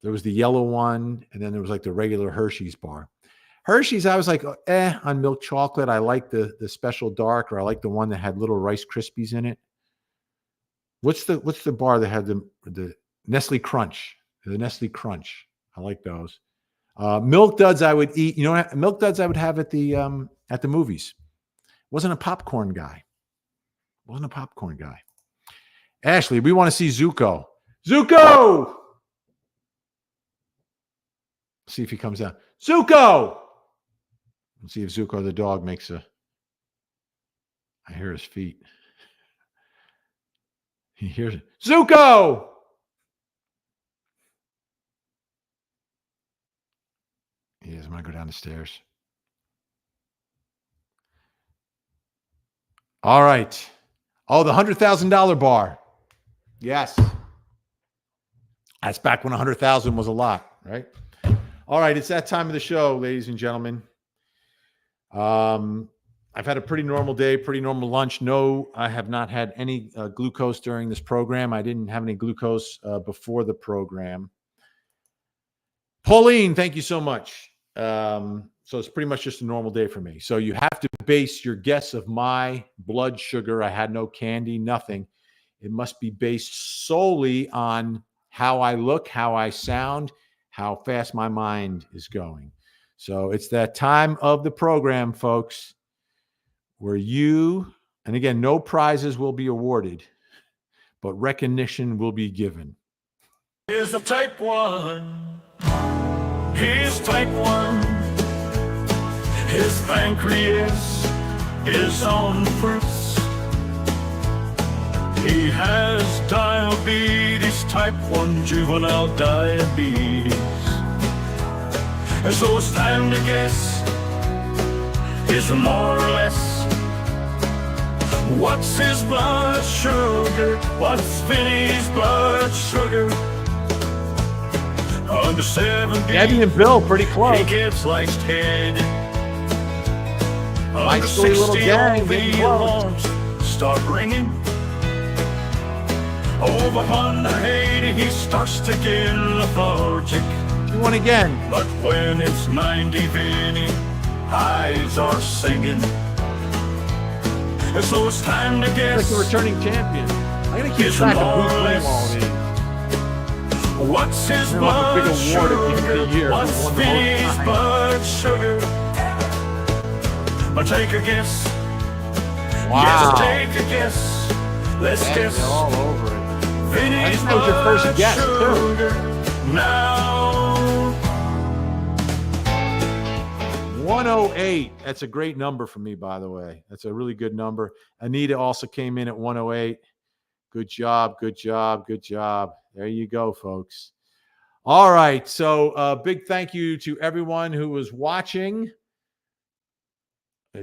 There was the yellow one, and then there was like the regular Hershey's bar. Hershey's, I was like, on milk chocolate. I like the Special Dark, or I like the one that had little Rice Krispies in it. What's the bar that had the Nestle Crunch? The Nestle Crunch. I like those. Milk Duds I would eat. You know, Milk Duds I would have at the movies. Wasn't a popcorn guy. Ashley, we want to see Zuko. Zuko! See if he comes down. Zuko! Let's see if Zuko the dog makes I hear his feet. He hears it. Zuko! He is. I'm going to go down the stairs. All right. Oh, the $100,000 bar. Yes. That's back when 100,000 was a lot, right? All right. It's that time of the show, ladies and gentlemen. I've had a pretty normal day, pretty normal lunch. No, I have not had any glucose during this program. I didn't have any glucose before the program. Pauline, thank you so much. So it's pretty much just a normal day for me. So you have to base your guess of my blood sugar. I had no candy, nothing. It must be based solely on how I look, how I sound, how fast my mind is going. So it's that time of the program, folks, where and again, no prizes will be awarded, but recognition will be given. Here's a type 1. He's type 1. His pancreas is on fruits. He has diabetes, type 1 juvenile diabetes. And so it's time to guess, is more or less, what's his blood sugar? What's Vinny's blood sugar? Under 70, Eddie and Bill, pretty close. he gets like head. Under Nice little 60, gang, all getting the close. alarms start ringing. Over 180, he starts to get lethargic. Do one again. But when it's 90, Vinny eyes are singing. And so it's time to guess. Like the returning champion. I'm gonna keep It's track of who's more or winning less. all these. What's his They're like a big blood award at the end of the sugar? year. What's Who won the whole Vinnie's time. blood sugar? But take a guess. Wow. Yes, take a guess. Let's Man, guess. they're all over it. Vinnie's That was your first blood guess, too. sugar. Now 108. That's a great number for me, by the way. That's a really good number. Anita also came in at 108. Good job, good job, good job. There you go, folks. All right. So big thank you to everyone who was watching.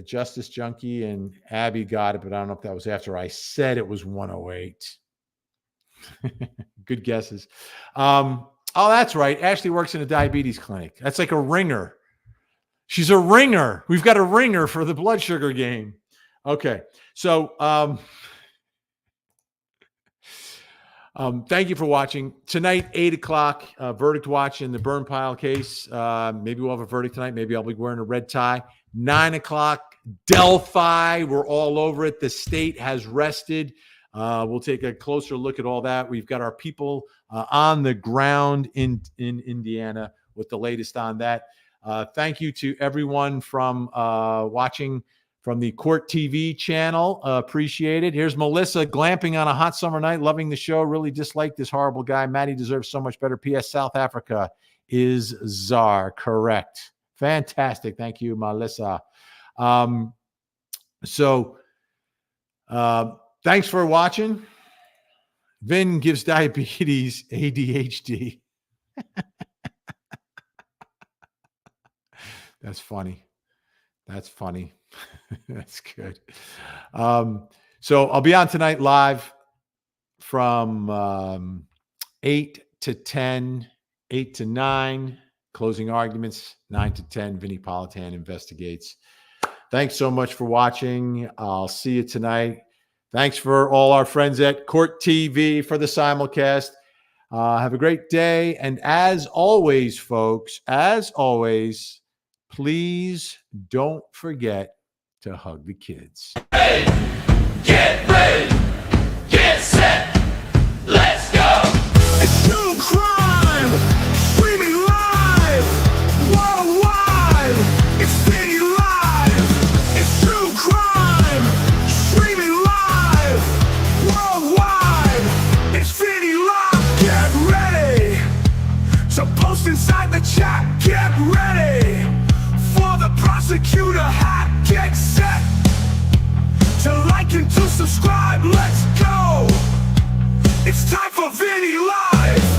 Justice Junkie and Abby got it, but I don't know if that was after I said it was 108. Good guesses. Oh, that's right. Ashley works in a diabetes clinic. That's like a ringer. She's a ringer. We've got a ringer for the blood sugar game. Okay. So thank you for watching. Tonight, 8 o'clock, verdict watch in the burn pile case. Maybe we'll have a verdict tonight. Maybe I'll be wearing a red tie. 9 o'clock, Delphi. We're all over it. The state has rested. We'll take a closer look at all that. We've got our people on the ground in Indiana with the latest on that. Thank you to everyone from watching from the Court TV channel. Appreciate it. Here's Melissa glamping on a hot summer night, loving the show. Really dislike this horrible guy. Maddie deserves so much better. P.S. South Africa is czar. Correct. Fantastic. Thank you, Melissa. Thanks for watching. Vin gives diabetes ADHD. That's funny. That's funny. That's good. So I'll be on tonight live from 8 to 10, 8 to 9, closing arguments, 9 to 10, Vinnie Politan investigates. Thanks so much for watching. I'll see you tonight. Thanks for all our friends at Court TV for the simulcast. Have a great day. And as always, folks, as always, please don't forget to hug the kids. Hey, get ready, get set, let's go. It's true crime, streaming live, worldwide. It's Vinnie Live. It's true crime, streaming live, worldwide. It's Vinnie Live. Get ready to post inside the chat. Get ready for the prosecutor hat. Get set to like and to subscribe. Let's go. It's time for Vinnie Live.